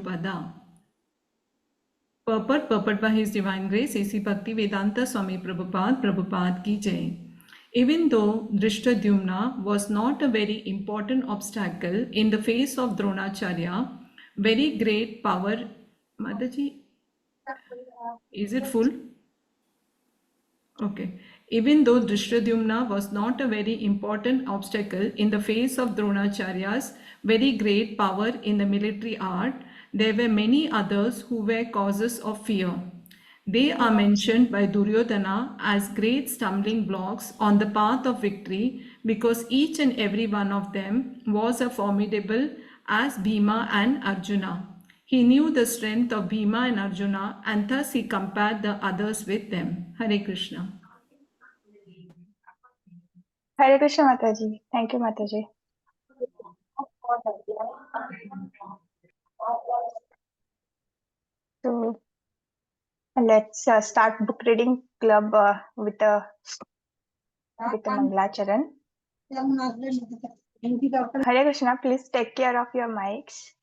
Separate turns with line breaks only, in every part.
Prabhupada. Purport by His Divine Grace, A.C. Bhakti Vedanta Swami Prabhupada Ki Jai. Even though Drishtadyumna was not a very important obstacle in the face of Dronacharya, very great power. Mataji, is it full? Okay. Even though Drishtadyumna was not a very important obstacle in the face of Dronacharya's very great power in the military art, there were many others who were causes of fear. They are mentioned by Duryodhana as great stumbling blocks on the path of victory because each and every one of them was as formidable as Bhima and Arjuna. He knew the strength of Bhima and Arjuna and thus he compared the others with them. Hare Krishna.
Hare Krishna Mataji. Thank you Mataji. So let's start book reading club with a Mangalacharan. Hare Krishna, please take care of your mics.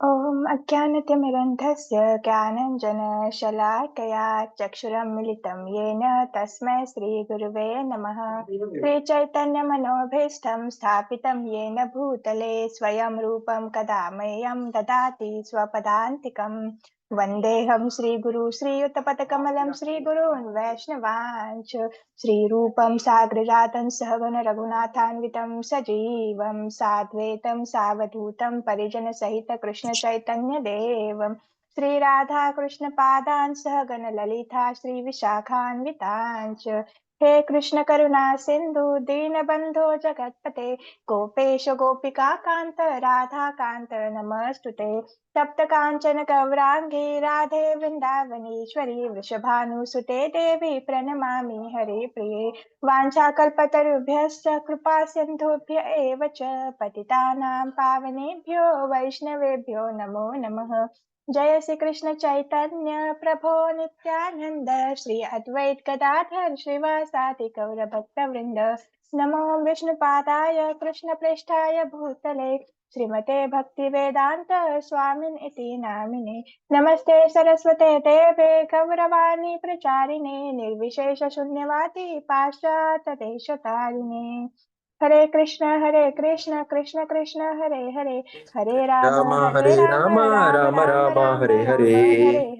ॐ अज्ञानतिमिरन्धस्य ज्ञानञ्जनशलाकया चक्षुरं मिलितं येन तस्मै श्रीगुरुवे नमः। श्रीचैतन्यमनोभीष्टं स्थापितं येन भूतले स्वयं रूपं कदा मह्यं ददाति स्वपदान्तिकम्। वन्देऽहं श्रीगुरु श्रीयुतपदकमलं श्रीगुरून् वैष्णवांश्च श्रीरूपं साग्रजातं सहगण रघुनाथान्वितं सजीवं साद्वैतं सावधूतं परिजनसहित कृष्ण चैतन्य देवं श्री राधा कृष्ण पादान् सहगण ललिता श्री विशाखान्वितांश्च। हे कृष्ण करुणा सिंधु दीनबंधो जगत्पते गोपेश गोपिका कांत राधा कांत नमस्तुते। तप्त कांचन गौरांगी राधे वृंदावनेश्वरी वृषभानुसुते देवी प्रणमामि हरे प्रिये। वाञ्छाकल्पतरुभ्यश्च कृपा सिन्धुभ्य एव च पतितानां पावनेभ्यो वैष्णवेभ्यो नमो नमः। जय श्री कृष्ण चैतन्य प्रभो नित्यानंद श्री अद्वैत गदाधर श्रीवासादि गौर भक्तवृंद। नमो विष्णुपादाय कृष्ण पृष्ठाय भूतले श्रीमते भक्ति वेदांत स्वामिन इति नामिने। नमस्ते सरस्वते देवे गौरवाणी प्रचारिणे निर्विशेष शून्यवादी पाश्चात्य देशतारिणे। हरे कृष्ण कृष्ण कृष्ण हरे हरे हरे राम राम राम हरे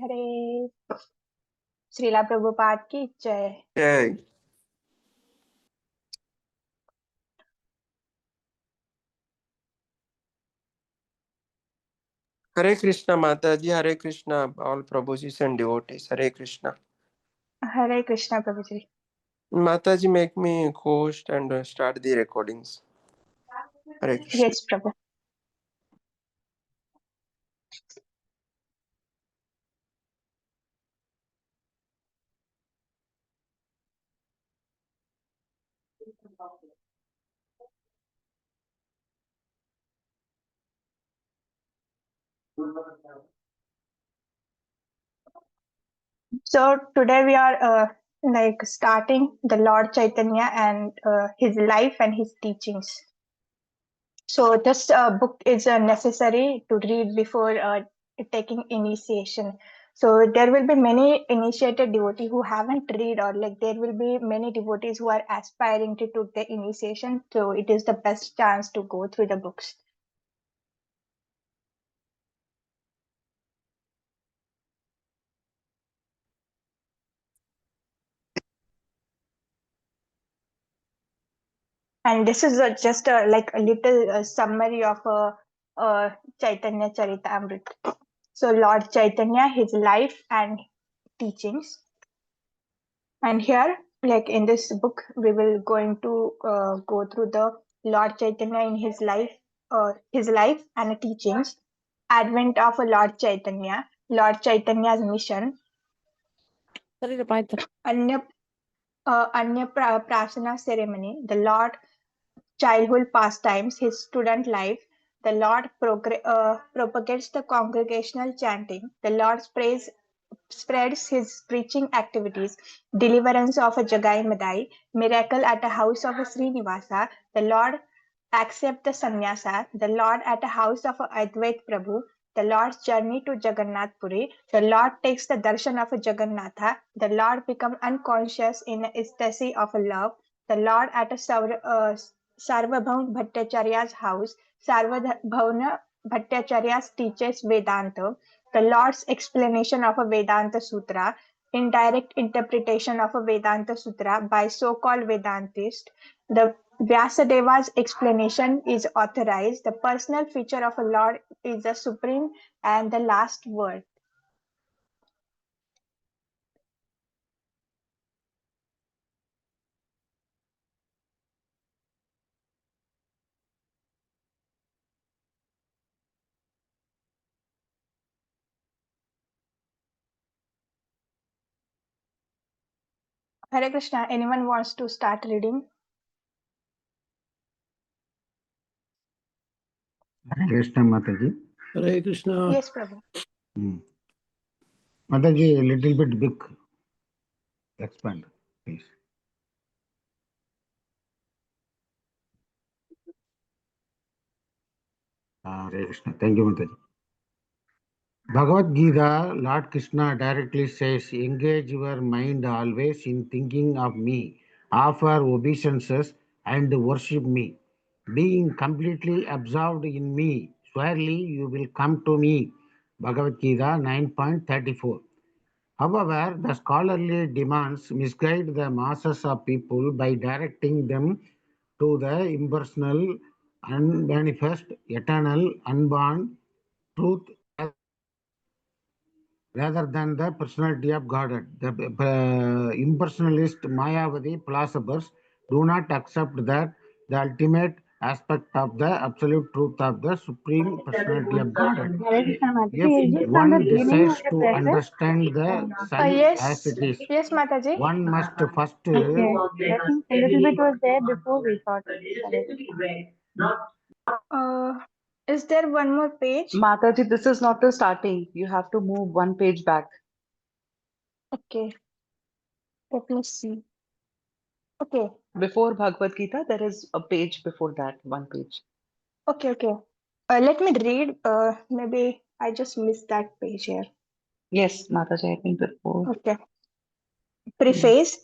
हरे। श्रीला प्रभुपाद की जय।
जय। Hare Krishna Mataji, Hare Krishna, all Prabhujis and devotees, Hare Krishna.
Hare Krishna Prabhu ji.
Mataji, make me host and start the recordings. Hare Krishna.
Yes Prabhu. So today we are starting the Lord Chaitanya and his life and his teachings. So this book is necessary to read before taking initiation. So there will be many initiated devotees who haven't read, or there will be many devotees who are aspiring to take the initiation. So it is the best chance to go through the books. And this is just a little summary of Chaitanya Charitamrita. So Lord Chaitanya, his life and teachings. And here, in this book, we will going to go through the Lord Chaitanya in his life and teachings, advent of a Lord Chaitanya's mission, Anya Prasana ceremony, the Lord childhood pastimes, his student life. The Lord propagates the congregational chanting. The Lord's praise spreads his preaching activities, deliverance of a Jagai Madai, miracle at a house of a Srinivasa, the Lord accept the sannyasa, the Lord at a house of a Advait Prabhu, the Lord's journey to Jagannath Puri, the Lord takes the darshan of a Jagannatha, the Lord become unconscious in ecstasy of a love, the Lord at a Sarvabhaum Bhattacharya's house, Sarvabhauna Bhattacharya teaches Vedanta, the Lord's explanation of a Vedanta Sutra, indirect interpretation of a Vedanta Sutra by so-called Vedantist, the Vyasadeva's explanation is authorized. The personal feature of a Lord is the supreme and the last word. Hare Krishna, anyone wants to start reading?
Hare Krishna Mataji.
Hare Krishna.
Yes, Prabhu.
Mataji, a little bit big. Expand, please. Hare Krishna. Thank you, Mataji. Bhagavad Gita, Lord Krishna directly says, engage your mind always in thinking of me, offer obeisances and worship me. Being completely absorbed in me, surely you will come to me. Bhagavad Gita 9.34. However, the scholarly demands misguide the masses of people by directing them to the impersonal, unmanifest, eternal, unborn truth rather than the personality of Godhead. The impersonalist Mayavadi philosophers do not accept that the ultimate aspect of the absolute truth of the supreme personality of Godhead. If one decides to understand the sun
Yes,
as it is,
yes, Mataji.
one must first
I think a little bit was there before we thought.
Is there one more page?
Mataji, this is not the starting. You have to move one page back.
Okay, let me see. Okay,
Before Bhagavad Gita, there is a page before that, one page.
okay. Let me read. Maybe I just missed that page here.
Yes, Mataji, I think before.
Okay. Preface.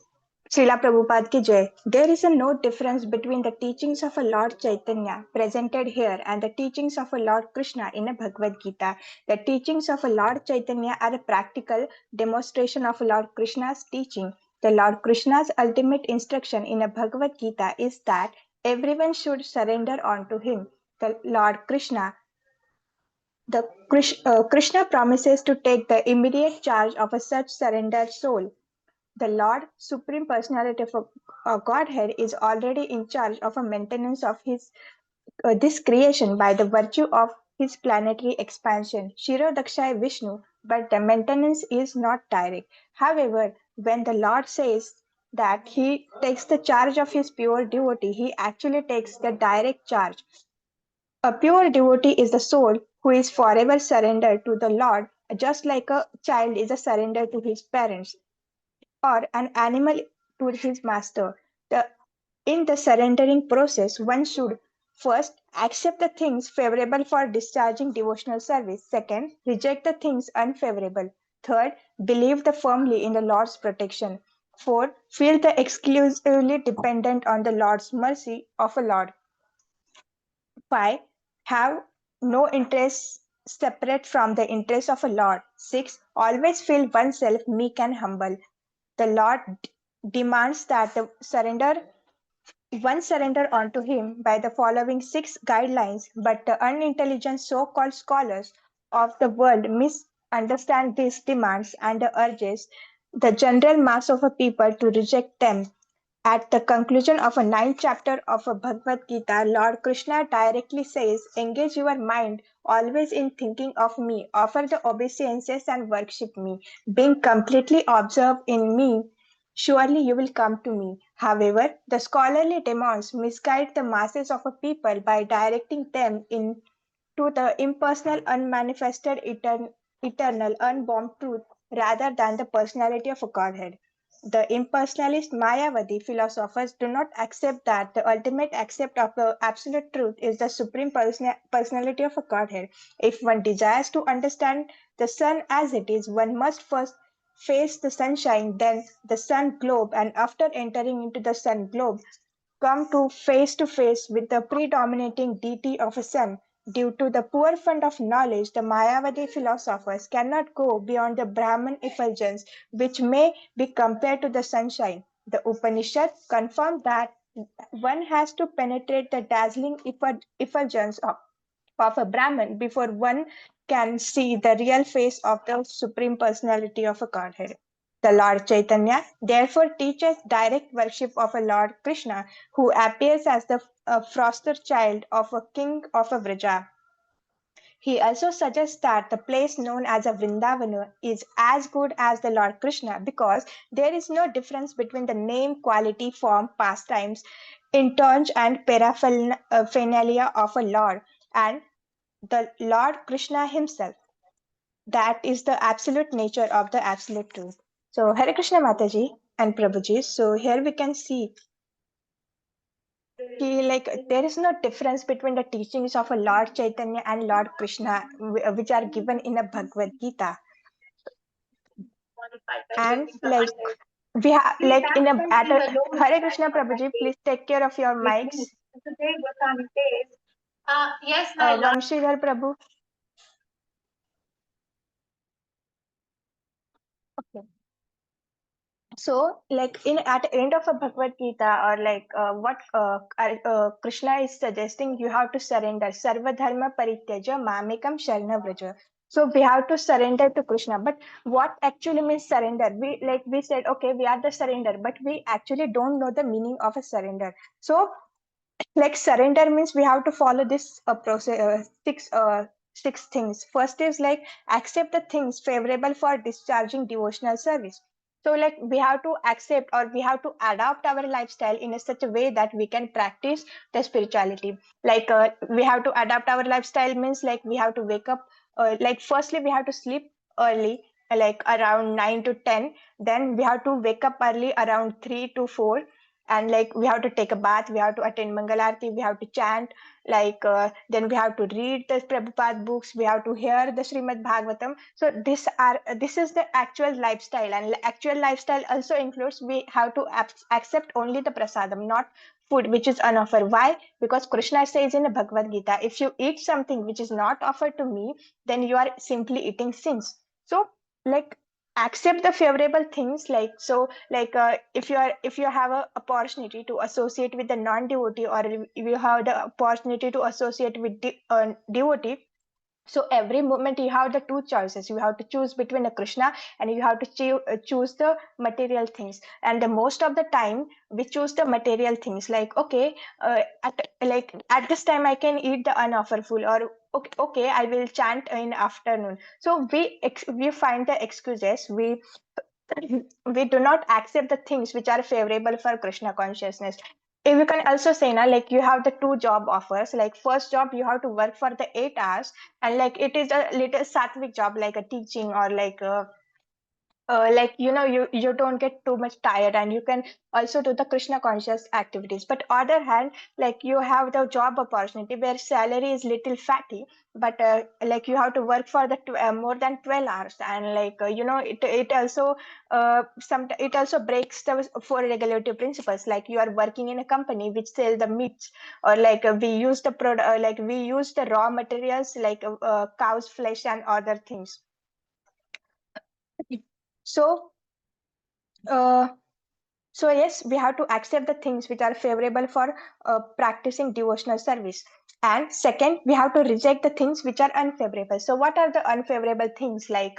Srila Prabhupada ki Jai. There is no difference between the teachings of a Lord Chaitanya presented here and the teachings of a Lord Krishna in a Bhagavad Gita. The teachings of a Lord Chaitanya are a practical demonstration of Lord Krishna's teaching. The Lord Krishna's ultimate instruction in a Bhagavad Gita is that everyone should surrender unto him. The Lord Krishna Krishna promises to take the immediate charge of a such surrendered soul. The Lord, Supreme Personality of Godhead, is already in charge of a maintenance of this creation by the virtue of his planetary expansion. Shiro Dakshai Vishnu, but the maintenance is not direct. However, when the Lord says that he takes the charge of his pure devotee, he actually takes the direct charge. A pure devotee is the soul who is forever surrendered to the Lord, just like a child is a surrender to his parents or an animal to his master. In the surrendering process, one should first accept the things favorable for discharging devotional service. Second, reject the things unfavorable. Third, believe firmly in the Lord's protection. Fourth, feel the exclusively dependent on the Lord's mercy of a Lord. 5. Have no interests separate from the interests of a Lord. 6. Always feel oneself meek and humble. The Lord demands that one surrender unto him by the following 6 guidelines, but the unintelligent so-called scholars of the world misunderstand these demands and urges the general mass of a people to reject them. At the conclusion of a ninth chapter of a Bhagavad Gita, Lord Krishna directly says, engage your mind always in thinking of me, offer the obeisances and worship me, being completely absorbed in me, surely you will come to me. However, the scholarly demons misguide the masses of a people by directing them into the impersonal, unmanifested, eternal, unborn truth rather than the personality of a Godhead. The impersonalist Mayavadi philosophers do not accept that the ultimate accept of the absolute truth is the supreme personality of a Godhead. If one desires to understand the sun as it is, one must first face the sunshine, then the sun globe, and after entering into the sun globe, come to face with the predominating deity of a sun. Due to the poor fund of knowledge, the Mayavadi philosophers cannot go beyond the Brahman effulgence, which may be compared to the sunshine. The Upanishad confirm that one has to penetrate the dazzling effulgence of a Brahman before one can see the real face of the Supreme Personality of a Godhead. The Lord Chaitanya therefore teaches direct worship of a Lord Krishna who appears as the foster child of a king of a Vraja. He also suggests that the place known as a Vrindavana is as good as the Lord Krishna because there is no difference between the name, quality, form, pastimes, interchange, and paraphernalia of a Lord and the Lord Krishna himself. That is the absolute nature of the absolute truth. So Hare Krishna Mataji and Prabhuji. So here we can see there is no difference between the teachings of a Lord Chaitanya and Lord Krishna, which are given in a Bhagavad Gita. And we have in a at a Hare Krishna Prabhuji, please take care of your mics.
Yes, my lord.
Vamshidhar Prabhu. Okay. So, at the end of a Bhagavad Gita, or what Krishna is suggesting, you have to surrender. Sarva dharma parityaja mamekam sharana vraja. So we have to surrender to Krishna. But what actually means surrender? We said, okay, we are the surrender, but we actually don't know the meaning of a surrender. So surrender means we have to follow this process six things. First is accept the things favorable for discharging devotional service. So we have to accept or we have to adapt our lifestyle in such a way that we can practice the spirituality. We have to adapt our lifestyle means we have to wake up firstly we have to sleep early around 9 to 10, then we have to wake up early around 3 to 4, and we have to take a bath, we have to attend Mangalarti, we have to chant, then we have to read the Prabhupada books, we have to hear the Srimad Bhagavatam. So this is the actual lifestyle, and actual lifestyle also includes we have to accept only the prasadam, not food which is unoffered. Why? Because Krishna says in the Bhagavad Gita, if you eat something which is not offered to me, then you are simply eating sins. So accept the favorable things, if you have a opportunity to associate with the non-devotee, or if you have the opportunity to associate with devotee, so every moment you have the two choices. You have to choose between a Krishna, and you have to choose the material things. And the most of the time we choose the material things, at this time I can eat the unoffered food, or okay, I will chant in afternoon. So we find the excuses. We do not accept the things which are favorable for Krishna consciousness. If you can also say now, you have the two job offers. First job you have to work for the 8 hours, and it is a little sattvic job, like a teaching, or you don't get too much tired, and you can also do the Krishna conscious activities. But other hand, you have the job opportunity where salary is little fatty, but you have to work for the more than 12 hours, and it also it also breaks the four regulative principles. You are working in a company which sell the meats, or we use the product, we use the raw materials, cow's flesh and other things. So uh, so yes, we have to accept the things which are favorable for practicing devotional service. And second, we have to reject the things which are unfavorable. So what are the unfavorable things? We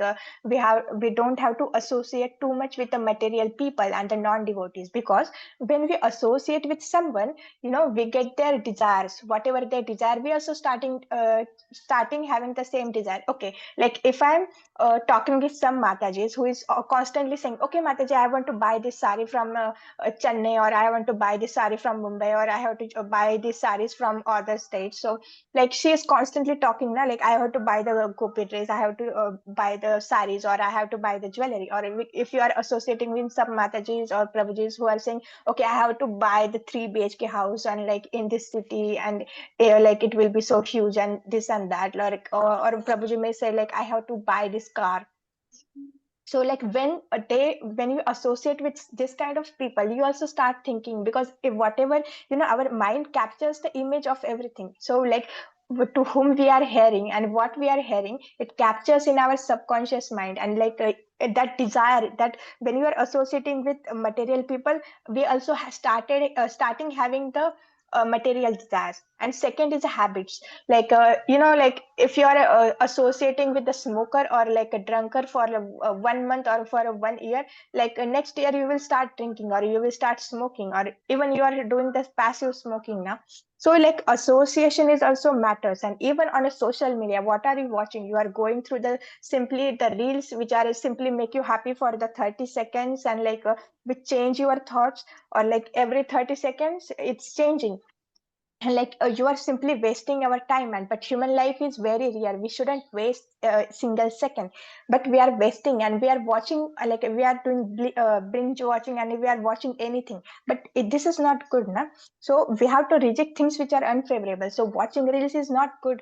don't have to associate too much with the material people and the non-devotees, because when we associate with someone, we get their desires, whatever they desire. We also starting having the same desire. Okay, if I'm talking with some Matajis who is constantly saying, okay, Mataji, I want to buy this sari from Chennai, or I want to buy this sari from Mumbai, or I have to buy these saris from other states. said. So like she is constantly talking now, like I have to buy the gopi dress, I have to buy the saris, or I have to buy the jewelry. Or if you are associating with some matajis or prabhujis who are saying, okay, I have to buy the 3 BHK house and like in this city, and like it will be so huge and this and that, like or prabhuji may say like I have to buy this car. So like when you associate with this kind of people, you also start thinking, because if whatever, our mind captures the image of everything. So like to whom we are hearing and what we are hearing, it captures in our subconscious mind. And like that desire, that when you are associating with material people, we also starting having the material desires. And second is the habits. Like like if you are associating with the smoker or like a drunkard for 1 month or for 1 year, like next year you will start drinking or you will start smoking, or even you are doing this passive smoking now. So like association is also matters. And even on a social media, what are you watching? You are going through the reels which are simply make you happy for the 30 seconds, and like which change your thoughts, or like every 30 seconds it's changing. And like you are simply wasting our time. And but human life is very rare, we shouldn't waste a single second, but we are wasting. And we are watching like we are doing binge watching, and we are watching anything. But this is not good na. So we have to reject things which are unfavorable. So watching reels is not good.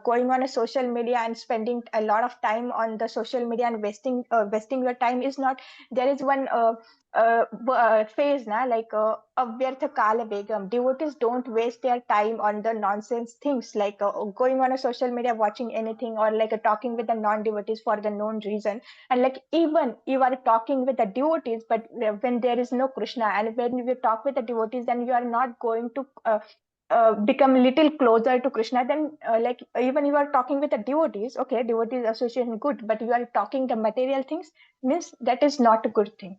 Going on a social media and spending a lot of time on the social media and wasting your time is not. There is one phase na, like avyartha kala begam. Devotees don't waste their time on the nonsense things, like going on a social media watching anything, or like talking with the non-devotees for the known reason. And like even you are talking with the devotees, but when there is no Krishna, and when you talk with the devotees, then you are not going to become little closer to Krishna. Then like even you are talking with the devotees, okay, devotees association good, but you are talking the material things, means that is not a good thing.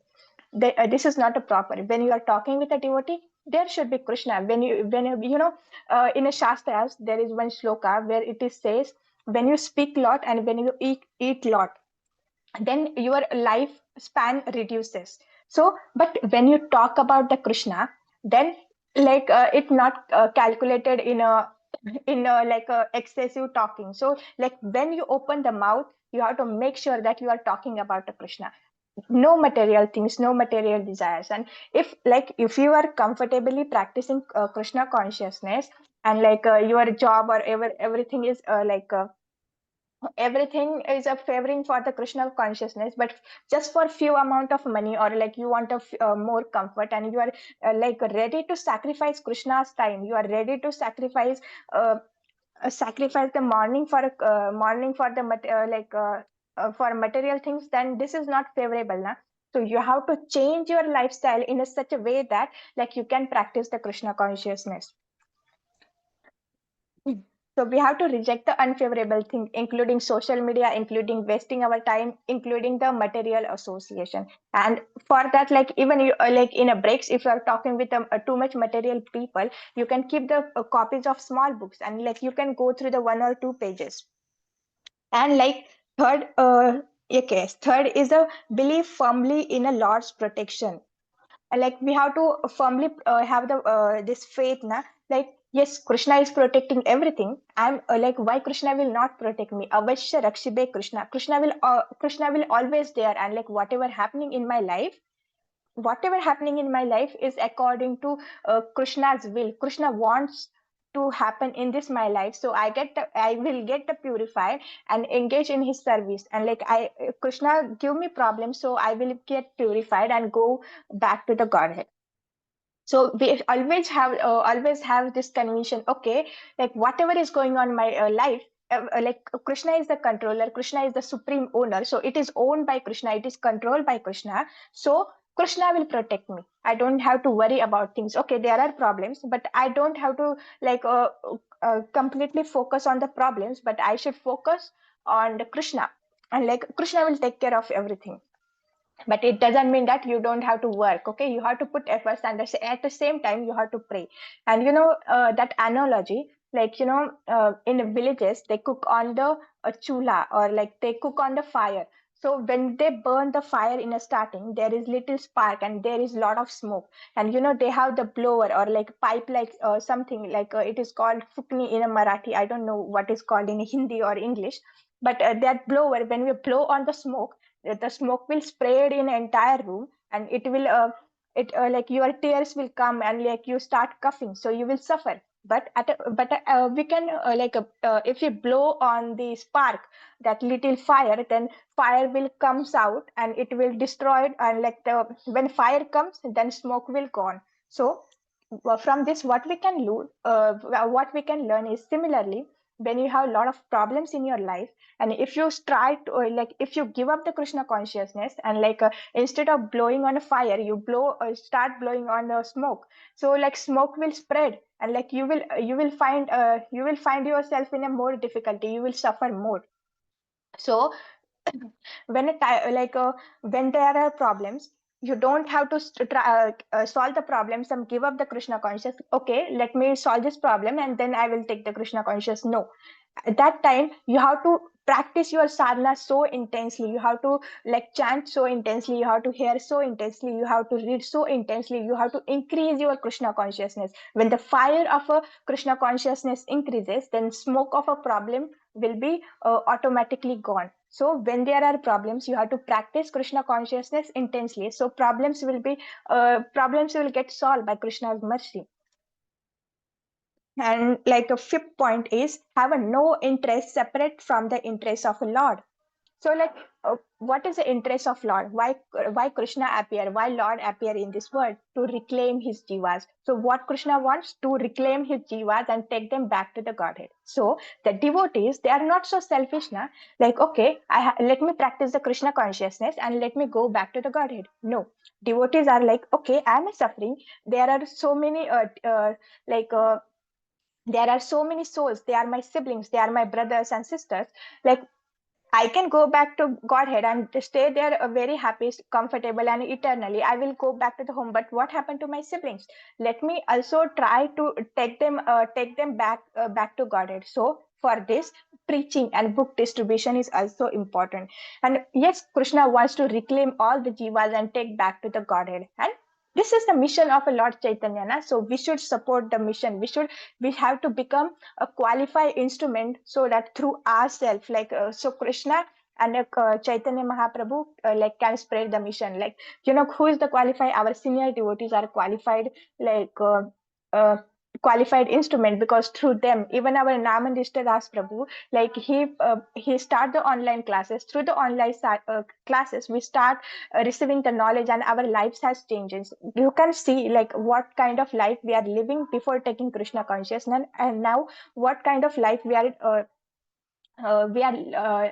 This is not a proper. When you are talking with a devotee, there should be Krishna. When you in a shastras there is one shloka where it is says, when you speak lot and when you eat lot, then your life span reduces. So but when you talk about the Krishna, then like it not calculated in a like excessive talking. So like when you open the mouth, you have to make sure that you are talking about the Krishna. No material things, no material desires. And if you are comfortably practicing Krishna consciousness, and like your job or everything is everything is a favoring for the Krishna consciousness, but just for few amount of money, or like you want more comfort, and you are like ready to sacrifice Krishna's time, you are ready to sacrifice the morning for the for material things, then this is not favorable na. So you have to change your lifestyle in such a way that like you can practice the Krishna consciousness. So we have to reject the unfavorable thing, including social media, including wasting our time, including the material association. And for that, like even you like in a breaks, if you are talking with too much material people, you can keep the copies of small books, and like you can go through the 1 or 2 pages. And like third is a believe firmly in a Lord's protection. Like we have to firmly have the this faith na, like yes, Krishna is protecting everything. I'm like, why Krishna will not protect me? Avashya rakshibe Krishna. Krishna will always there. And like whatever happening in my life is according to Krishna's will. Krishna wants to happen in this my life, so I will get the purified and engage in his service. And like Krishna give me problems, so I will get purified and go back to the Godhead. So we always have this conviction, okay, like whatever is going on in my life, like Krishna is the controller, Krishna is the supreme owner, so it is owned by Krishna, it is controlled by Krishna. So Krishna will protect me, I don't have to worry about things. Okay, there are problems, but I don't have to like completely focus on the problems, but I should focus on the Krishna. And like Krishna will take care of everything. But it doesn't mean that you don't have to work. Okay, you have to put efforts, and at the same time you have to pray. And that analogy, like in villages they cook on the chula, or like they cook on the fire. So when they burn the fire in a starting, there is little spark and there is lot of smoke. And they have the blower or like pipe, like something like it is called fukni in a Marathi. I don't know what is called in Hindi or English, but that blower, when we blow on the smoke will spread in entire room, and it will like your tears will come and like you start coughing, so you will suffer. But we can if we blow on the spark, that little fire, then fire will comes out and it will destroy it, and like when fire comes, then smoke will gone. So from this, what we can learn is, similarly, when you have a lot of problems in your life, and if you try to like if you give up the Krishna consciousness, and like instead of blowing on a fire, you start blowing on the smoke. So like smoke will spread, and like you will find yourself in a more difficulty, you will suffer more. So when when there are problems, you don't have to try, solve the problems and give up the Krishna conscious. Okay, let me solve this problem and then I will take the Krishna conscious. No, at that time you have to practice your sadhana so intensely, you have to like chant so intensely, you have to hear so intensely, you have to read so intensely, you have to increase your Krishna consciousness. When the fire of a Krishna consciousness increases, then smoke of a problem will be automatically gone. So when there are problems, you have to practice Krishna consciousness intensely, so problems will get solved by Krishna's mercy. And like a fifth point is, have a no interest separate from the interest of a Lord. So like what is the interest of Lord? Why Krishna appear? Why Lord appear in this world? To reclaim his jivas. So what Krishna wants? To reclaim his jivas and take them back to the Godhead. So the devotees, they are not so selfish now. Like, okay, let me practice the Krishna consciousness and let me go back to the Godhead. No, devotees are like, okay, I am suffering. There are so many like there are so many souls. They are my siblings, they are my brothers and sisters. Like, I can go back to Godhead and stay there very happy, comfortable, and eternally. I will go back to the home. But what happened to my siblings? Let me also try to take them back to Godhead. So for this, preaching and book distribution is also important. And yes, Krishna wants to reclaim all the jivas and take back to the Godhead. And this is the mission of a Lord Chaitanya. Na? So we should support the mission. We have to become a qualified instrument, so that through ourselves, like so Krishna and Chaitanya Mahaprabhu like can spread the mission. Like, who is the qualified? Our senior devotees are qualified, like uh, qualified instrument, because through them, even our Namandishta Das Prabhu, like he start the online classes. Through the online classes, we start receiving the knowledge, and our lives has changed. You can see like what kind of life we are living before taking Krishna consciousness, and now what kind of life we are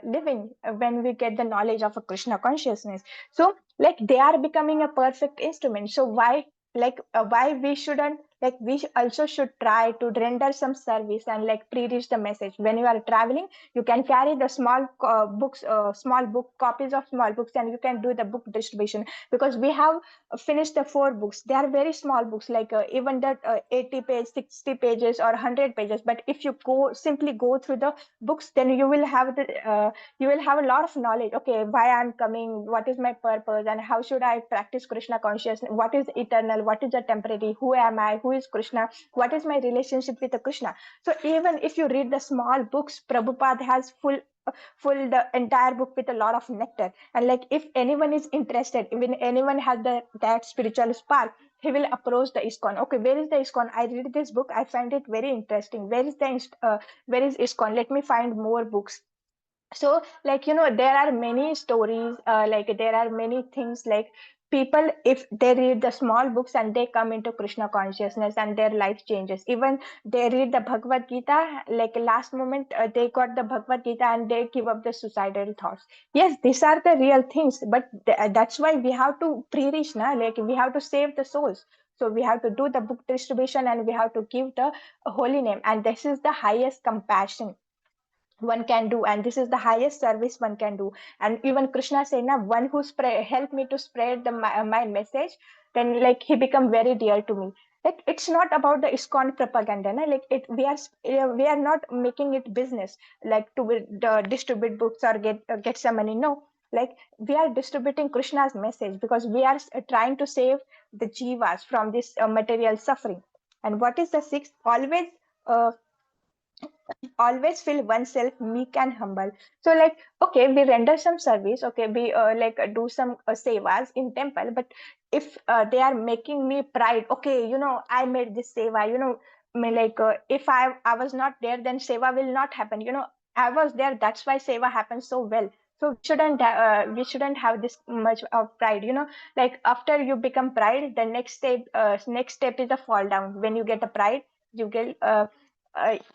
living when we get the knowledge of a Krishna consciousness. So like they are becoming a perfect instrument. So why we shouldn't, like we also should try to render some service and like pre-reach the message. When you are traveling, you can carry the small books, small book copies of small books, and you can do the book distribution, because we have finished the 4 books. They are very small books, like even that 80 page, 60 pages or 100 pages. But if you simply go through the books, then you will have a lot of knowledge. Okay, why I'm coming, what is my purpose, and how should I practice Krishna consciousness, what is eternal, what is the temporary, who am I, who is Krishna, what is my relationship with the Krishna. So even if you read the small books, Prabhupada has full the entire book with a lot of nectar. And like if anyone is interested, even anyone has that spiritual spark, he will approach the ISKCON. Okay, where is the ISKCON? I read this book, I find it very interesting. Where is ISKCON? Let me find more books. So like there are many stories, like there are many things, like people, if they read the small books and they come into Krishna consciousness and their life changes. Even they read the Bhagavad Gita, like last moment they got the Bhagavad Gita and they give up the suicidal thoughts. Yes, these are the real things, but that's why we have to pre-reach now, like we have to save the souls. So we have to do the book distribution and we have to give the holy name, and this is the highest compassion one can do, and this is the highest service one can do. And even Krishna said, "Na one who help me to spread my message, then like he become very dear to me." Like it's not about the ISKCON propaganda, na? Like we are not making it business, like to distribute books or get some money. No, Like we are distributing Krishna's message because we are trying to save the jivas from this material suffering. And what is the sixth? Uh, always feel oneself meek and humble. So like, okay, we render some service, okay, we do some sevas in temple, but if they are making me pride, okay, I made this seva, if I was not there, then seva will not happen, I was there, that's why seva happens so well. So we shouldn't have this much of pride, like after you become pride, the next step is a fall down. When you get a pride, you get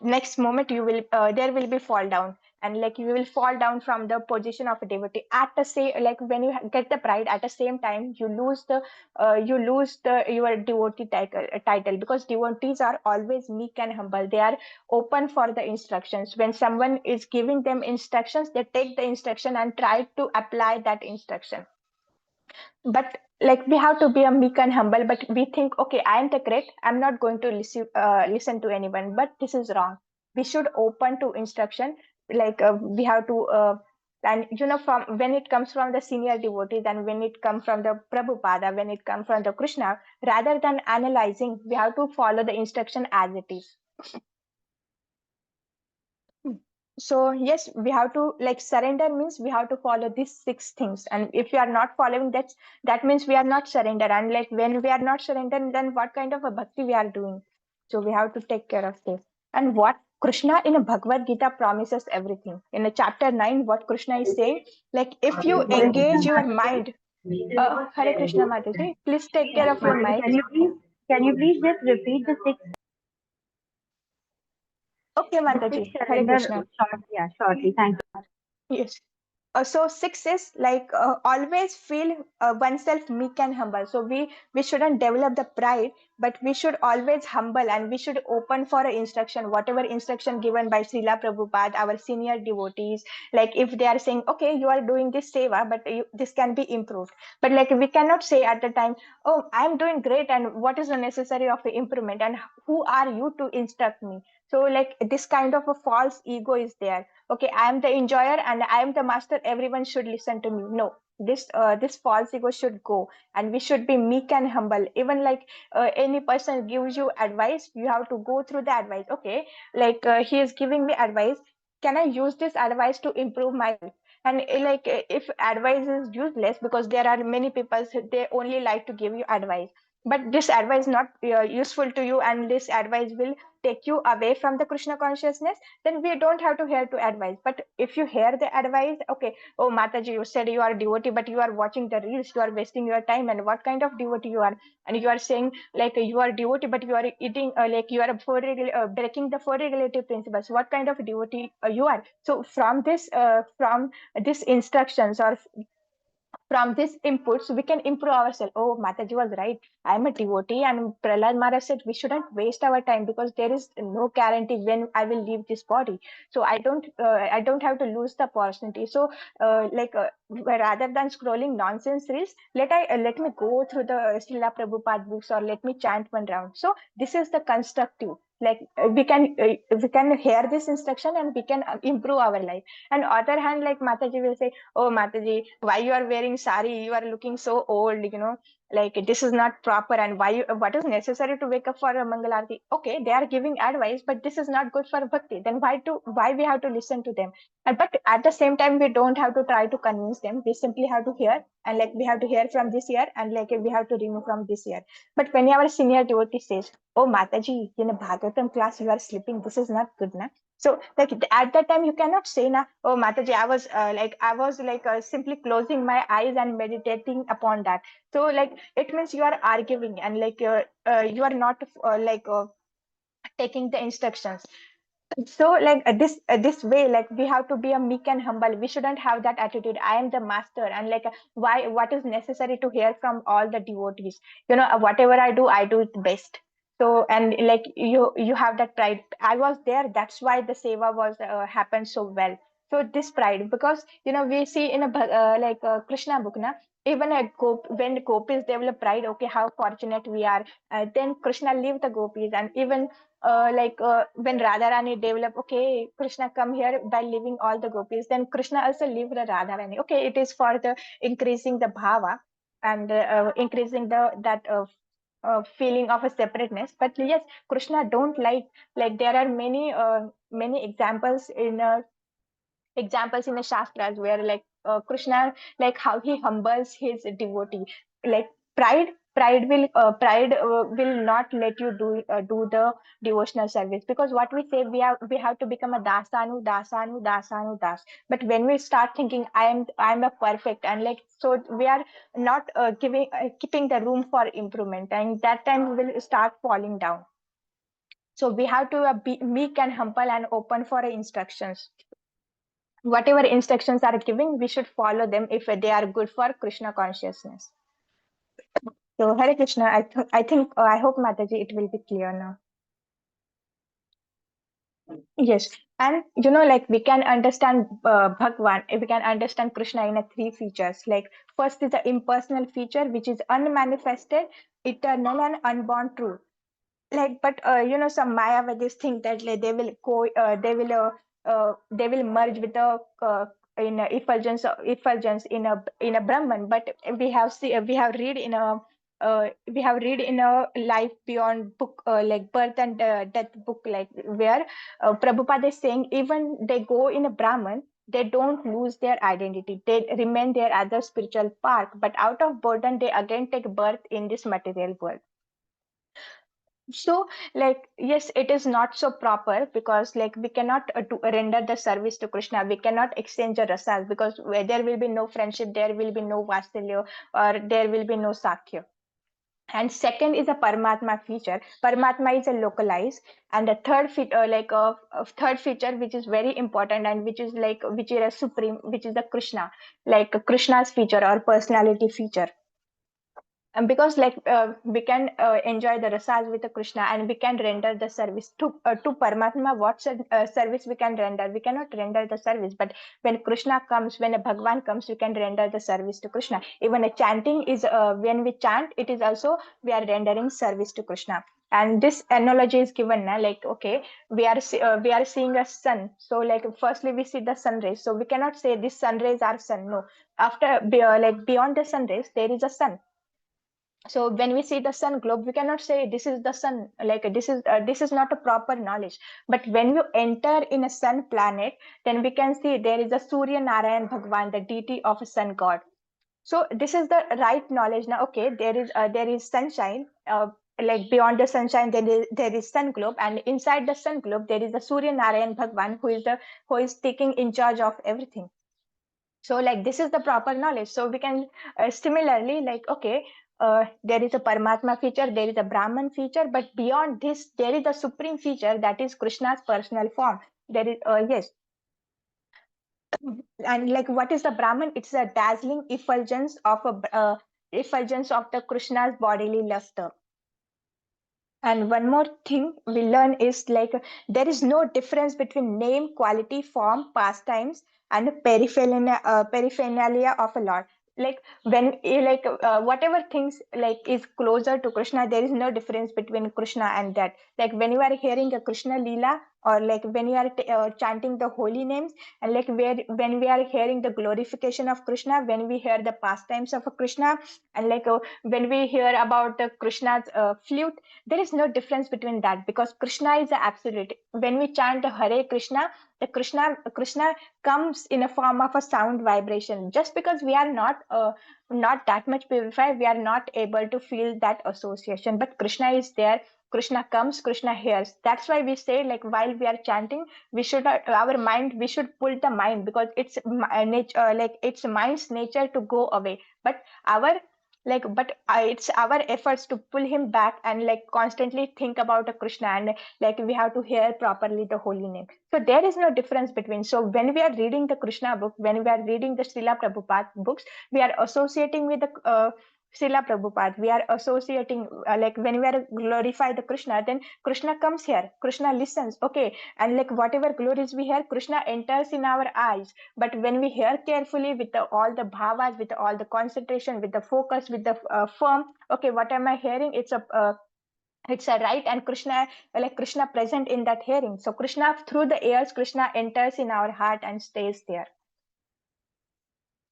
next moment you will there will be fall down, and like you will fall down from the position of a devotee at the same, like when you get the pride, at the same time you lose the your devotee title, because devotees are always meek and humble. They are open for the instructions. When someone is giving them instructions, they take the instruction and try to apply that instruction. But like we have to be a meek and humble, but we think, okay, I am the correct, I'm not going to listen to anyone, but this is wrong. We should open to instruction. We have to and from when it comes from the senior devotees, and when it comes from the prabhupada, when it comes from the Krishna, rather than analyzing, we have to follow the instruction as it is. So yes, we have to, like, surrender means we have to follow these six things, and if we are not following that means we are not surrender. And like when we are not surrender, then what kind of a bhakti we are doing? So we have to take care of this. And what Krishna in a Bhagavad Gita promises everything. In a chapter 9, what Krishna is saying, like if you engage your mind, Hare Krishna Mataji, please take care of your mic.
Can you please just repeat the six
Okay, Mataji, Hare
surrender
Krishna.
shortly? Thank you.
Yes. So six is like always feel oneself meek and humble. So we shouldn't develop the pride, but we should always humble, and we should open for a instruction, whatever instruction given by Srila Prabhupada, our senior devotees. Like if they are saying, okay, you are doing this seva, but this can be improved. But like we cannot say at the time, oh, I'm doing great, and what is the necessary of improvement, and who are you to instruct me? So like this kind of a false ego is there. Okay, I am the enjoyer and I am the master, everyone should listen to me. No, this false ego should go, and we should be meek and humble. Even like any person gives you advice, you have to go through the advice. Okay, like he is giving me advice, can I use this advice to improve myself? And if advice is useless, because there are many people, they only like to give you advice, but this advice not useful to you, and this advice will take you away from the Krishna consciousness, then we don't have to hear to advice. But if you hear the advice, okay, oh Mataji, you said you are a devotee, but you are watching the reels, you are wasting your time, and what kind of devotee you are? And you are saying like you are a devotee, but you are eating like you are breaking the four regulative principles. What kind of devotee you are? So from this instructions, or from these inputs, we can improve ourselves. Oh, Mataji was right. I am a devotee, and Prahlad Maharaj said we shouldn't waste our time, because there is no guarantee when I will leave this body. So I don't have to lose the opportunity. So rather than scrolling nonsense reels, let me go through the Srila Prabhupada books, or let me chant one round. So this is the constructive. Like we can hear this instruction, and we can improve our life. And other hand, like Mataji will say, oh Mataji, why you are wearing sari, you are looking so old, like this is not proper, and what is necessary to wake up for a mangalarti? Okay, they are giving advice, but this is not good for bhakti, then why we have to listen to them? But at the same time, we don't have to try to convince them. We simply have to hear, and like we have to hear from this ear, and like we have to remove from this ear. But when our senior devotee says, oh Mataji, in a Bhagavatam class you are sleeping, this is not good, na? So like at that time you cannot say na, oh Mataji, I was simply closing my eyes and meditating upon that. So like it means you are arguing, and you are not taking the instructions. So like this way, like we have to be a meek and humble. We shouldn't have that attitude, I am the master, and like why what is necessary to hear from all the devotees? Whatever I do it best. So, and like you have that pride, I was there, that's why the seva was happened so well. So this pride, because we see in a Krishna book na, even when gopis develop pride, okay, how fortunate we are. Then Krishna leave the gopis, and even when Radharani develop, okay, Krishna come here by leaving all the gopis. Then Krishna also leave the Radharani. Okay, it is for the increasing the bhava and increasing the feeling of a separateness. But yes, Krishna don't like there are many examples in the shastras where Krishna, like how he humbles his devotee. Like pride will not let you do the devotional service, because what we say, we have to become a das. But when we start thinking I'm a perfect, and like, so we are not giving keeping the room for improvement, and that time we will start falling down. So we have to be meek and humble and open for instructions. Whatever instructions are giving, we should follow them if they are good for Krishna consciousness. So Hare Krishna, I think I hope Mataji it will be clear now. Yes, and like we can understand Bhagwan, we can understand Krishna in a three features. Like first is the impersonal feature, which is unmanifested, eternal, and unborn truth. Like, but some Mayavadis think that like, they will merge with the in effulgence in a Brahman. But we have read in a life beyond book, like birth and death book, like where Prabhupada is saying even they go in a Brahman, they don't lose their identity, they remain their other spiritual part, but out of boredom they again take birth in this material world. So, like, yes, it is not so proper, because like we cannot render the service to Krishna, we cannot exchange a rasas, because where there will be no friendship, there will be no vasalya, or there will be no sakya. And second is a Paramatma feature. Paramatma is a localized, and the third feature which is very important, and which is a supreme, which is the Krishna, like Krishna's feature or personality feature. And because we can enjoy the rasas with the Krishna, and we can render the service to Paramatma. What service we can render? We cannot render the service, but when Krishna comes, when a Bhagwan comes, we can render the service to Krishna. Even a chanting is when we chant, it is also we are rendering service to Krishna. And this analogy is given now, like, okay, we are seeing a sun. So like firstly we see the sun rays, so we cannot say this sun rays are sun. No, beyond the sun rays there is a sun. So when we see the sun globe, we cannot say this is the sun, like this is not a proper knowledge. But when you enter in a sun planet, then we can see there is a Surya Narayan Bhagwan, the deity of a sun god. So this is the right knowledge. Now, okay, there is sunshine, like beyond the sunshine there is sun globe, and inside the sun globe there is the Surya Narayan Bhagwan, who is taking in charge of everything. So like this is the proper knowledge. So we can similarly, like, okay, there is a Paramatma feature, there is a Brahman feature, but beyond this there is a supreme feature, that is Krishna's personal form. There is yes. And like what is the Brahman? It's a dazzling effulgence of the Krishna's bodily luster. And one more thing we learn is like there is no difference between name, quality, form, pastimes, and paraphernalia of a Lord. Like when whatever things like is closer to Krishna, there is no difference between Krishna and that. Like when you are hearing a Krishna Leela, or like when you are chanting the holy names, and like when we are hearing the glorification of Krishna, when we hear the pastimes of Krishna, and like when we hear about the Krishna's flute, there is no difference between that, because Krishna is the absolute. When we chant the Hare Krishna, the Krishna comes in a form of a sound vibration. Just because we are not that much purified, we are not able to feel that association, but Krishna is there. Krishna comes, Krishna hears. That's why we say, like, while we are chanting, we should our mind, we should pull the mind, because it's nature, like it's mind's nature to go away. But it's our efforts to pull him back, and like constantly think about a Krishna, and like we have to hear properly the holy name. So there is no difference between. So when we are reading the Krishna book, when we are reading the Srila Prabhupada books, we are associating with the Srila Prabhupada, we are associating, like when we are glorify the Krishna, then Krishna comes here, Krishna listens, okay, and like whatever glories we hear, Krishna enters in our eyes. But when we hear carefully with all the bhavas, with all the concentration, with the focus, with the firm, okay, what am I hearing? It's a right, and Krishna, like Krishna present in that hearing. So Krishna, through the ears, Krishna enters in our heart and stays there.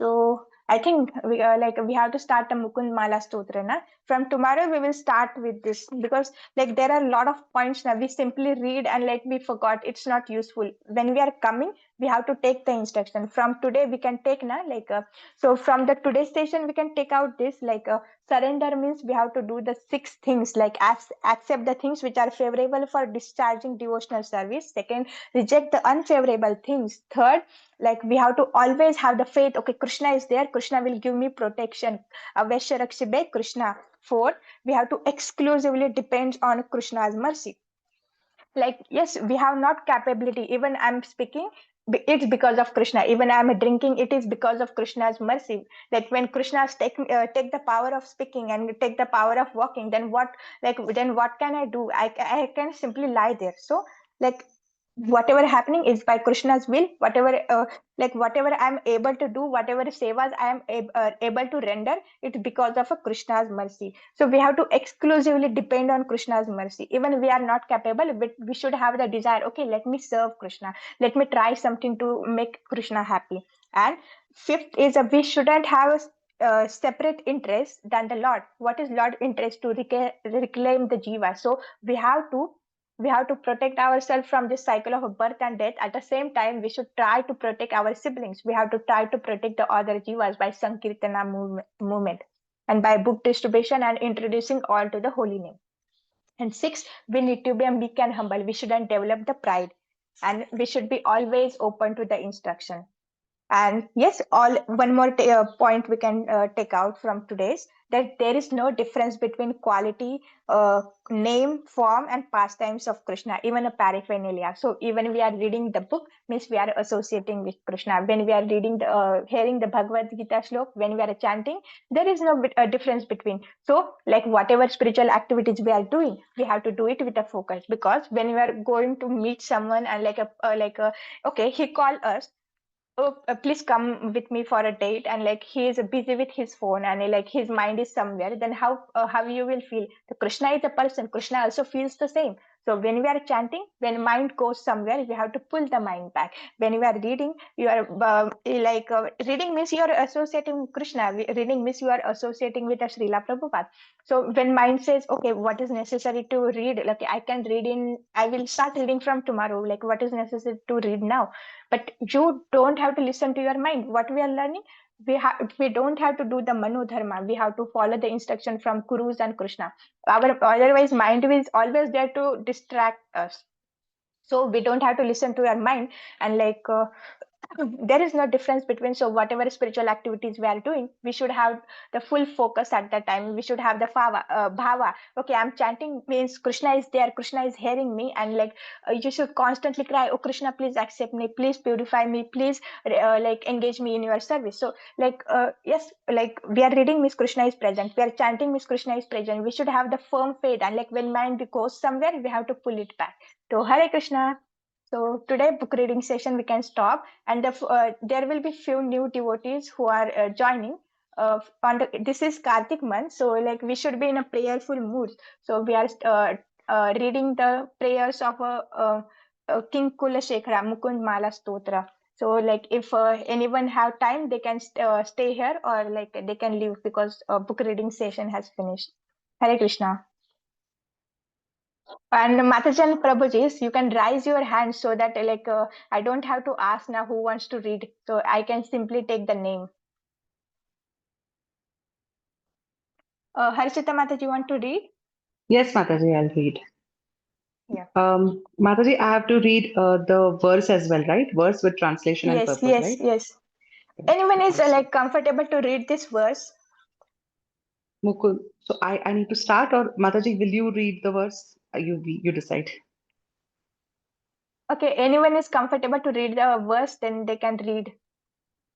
So I think we have to start the Mukund Mala Stotra. Na? From tomorrow we will start with this, because like there are a lot of points now we simply read and like we forgot. It's not useful. When we are coming, we have to take the instruction. From today we can take so from the today's session we can take out this surrender means we have to do the 6 things, like accept the things which are favorable for discharging devotional service. Second, reject the unfavorable things. Third, like we have to always have the faith, okay, Krishna is there, Krishna will give me protection, Aveshya Rakshibe Krishna. Fourth, we have to exclusively depend on Krishna's mercy. Like yes, we have not capability, even I'm speaking, it's because of Krishna. Even I'm drinking, it is because of Krishna's mercy. Like when Krishna's take the power of speaking and take the power of walking, then what can I do? I can simply lie there. So like whatever happening is by Krishna's will. Whatever I'm able to do, whatever sevas I am able to render, it's because of a Krishna's mercy. So we have to exclusively depend on Krishna's mercy. Even we are not capable, but we should have the desire, okay, let me serve Krishna, let me try something to make Krishna happy. And fifth is we shouldn't have a separate interest than the Lord. What is Lord interest? To reclaim the jiva. So we have to protect ourselves from this cycle of birth and death. At the same time, we should try to protect our siblings. We have to try to protect the other jivas by Sankirtana movement and by book distribution and introducing all to the holy name. And six, we need to be meek and humble. We shouldn't develop the pride, and we should be always open to the instruction. And yes, one more point we can take out from today's, that there is no difference between quality, name, form, and pastimes of Krishna, even a paraphernalia. So even we are reading the book, means we are associating with Krishna. When we are reading, hearing the Bhagavad Gita slok, when we are chanting, there is no difference between. So like whatever spiritual activities we are doing, we have to do it with a focus, because when we are going to meet someone and okay, he called us, oh, please come with me for a date, and like he is busy with his phone and like his mind is somewhere, then how you will feel? The Krishna is a person, Krishna also feels the same. So when we are chanting, when mind goes somewhere, we have to pull the mind back. When you are reading, you are reading means you are associating with Krishna. Reading means you are associating with the Srila Prabhupada. So when mind says, okay, what is necessary to read, like I will start reading from tomorrow, like what is necessary to read now? But you don't have to listen to your mind. What we are learning, we don't have to do the mano dharma. We have to follow the instruction from gurus and Krishna. Otherwise mind is always there to distract us. So we don't have to listen to our mind, and there is no difference between. So whatever spiritual activities we are doing, we should have the full focus at that time. We should have the bhava. Okay, I'm chanting means Krishna is there, Krishna is hearing me, and you should constantly cry, oh Krishna, please accept me, please purify me, please engage me in your service. So yes, like we are reading means Krishna is present, we are chanting means Krishna is present. We should have the firm faith, and like when mind goes somewhere, we have to pull it back. So Hare Krishna. So today book reading session we can stop, and there will be few new devotees who are joining. This is Kartik month, so like we should be in a prayerful mood. So we are reading the prayers of King Kula Shekhara Mukund Mala Stotra. So like if anyone have time, they can stay here, or like they can leave, because book reading session has finished. Hare Krishna. And Matajan Prabhuji, you can raise your hand so that I don't have to ask now who wants to read. So I can simply take the name. Harshita Mataji, you want to read?
Yes, Mataji, I'll read.
Yeah.
Mataji, I have to read the verse as well, right? Verse with translation and
Yes,
purpose,
yes,
right?
yes. Anyone is comfortable to read this verse?
Mukul. So I need to start, or Mataji, will you read the verse? You decide.
Okay, anyone is comfortable to read the verse, then they can read.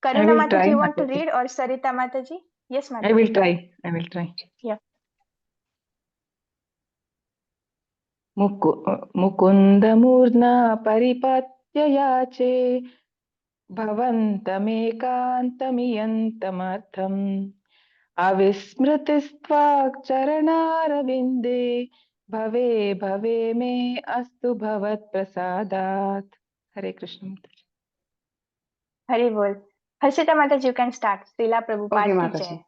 I
Karuna
will try,
Mataji, you want to
Mataji.
read, or Sarita Mataji? Yes,
I will
Mataji.
try. I will try.
Yeah.
मुकुन्दमूर्ध्ना परिपत्य याचे भवन्तमेकान्तमियन्तमर्थम् अविस्मृतिस्त्वाक्चरणारविन्दे भवे भवे मे अस्तु भवत्प्रसादात्. Hare Krishna.
Hari bol. Harshita Mataji, you can start. Srila
Okay,
Prabhupada ki
Mataji.
jai.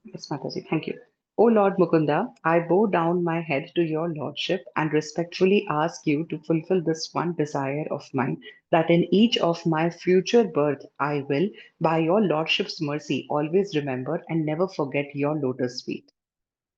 Yes, Mataji. Thank you. O Lord Mukunda, I bow down my head to your lordship and respectfully ask you to fulfill this one desire of mine, that in each of my future birth I will, by your lordship's mercy, always remember and never forget your lotus feet.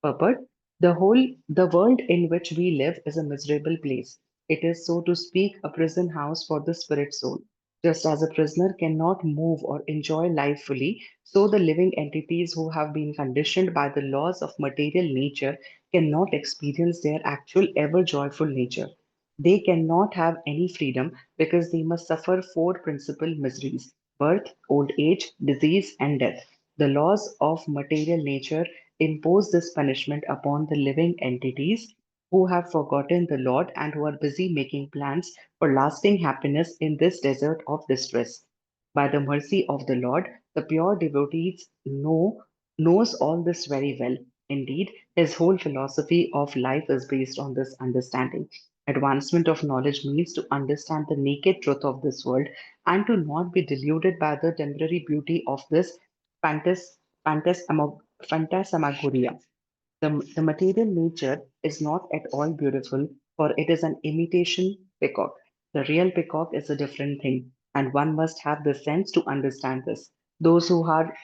Purport: the world in which we live is a miserable place. It is, so to speak, a prison house for the spirit soul. Just as a prisoner cannot move or enjoy life fully, so the living entities who have been conditioned by the laws of material nature cannot experience their actual ever joyful nature. They cannot have any freedom because they must suffer four principal miseries: birth, old age, disease, and death. The laws of material nature impose this punishment upon the living entities who have forgotten the Lord and who are busy making plans for lasting happiness in this desert of distress. By the mercy of the Lord, the pure devotees knows all this very well. Indeed, his whole philosophy of life is based on this understanding. Advancement of knowledge means to understand the naked truth of this world and to not be deluded by the temporary beauty of this phantas- phantasmag- phantasmagoria. The material nature is not at all beautiful, for it is an imitation peacock. The real peacock is a different thing, and one must have the sense to understand this. Those who are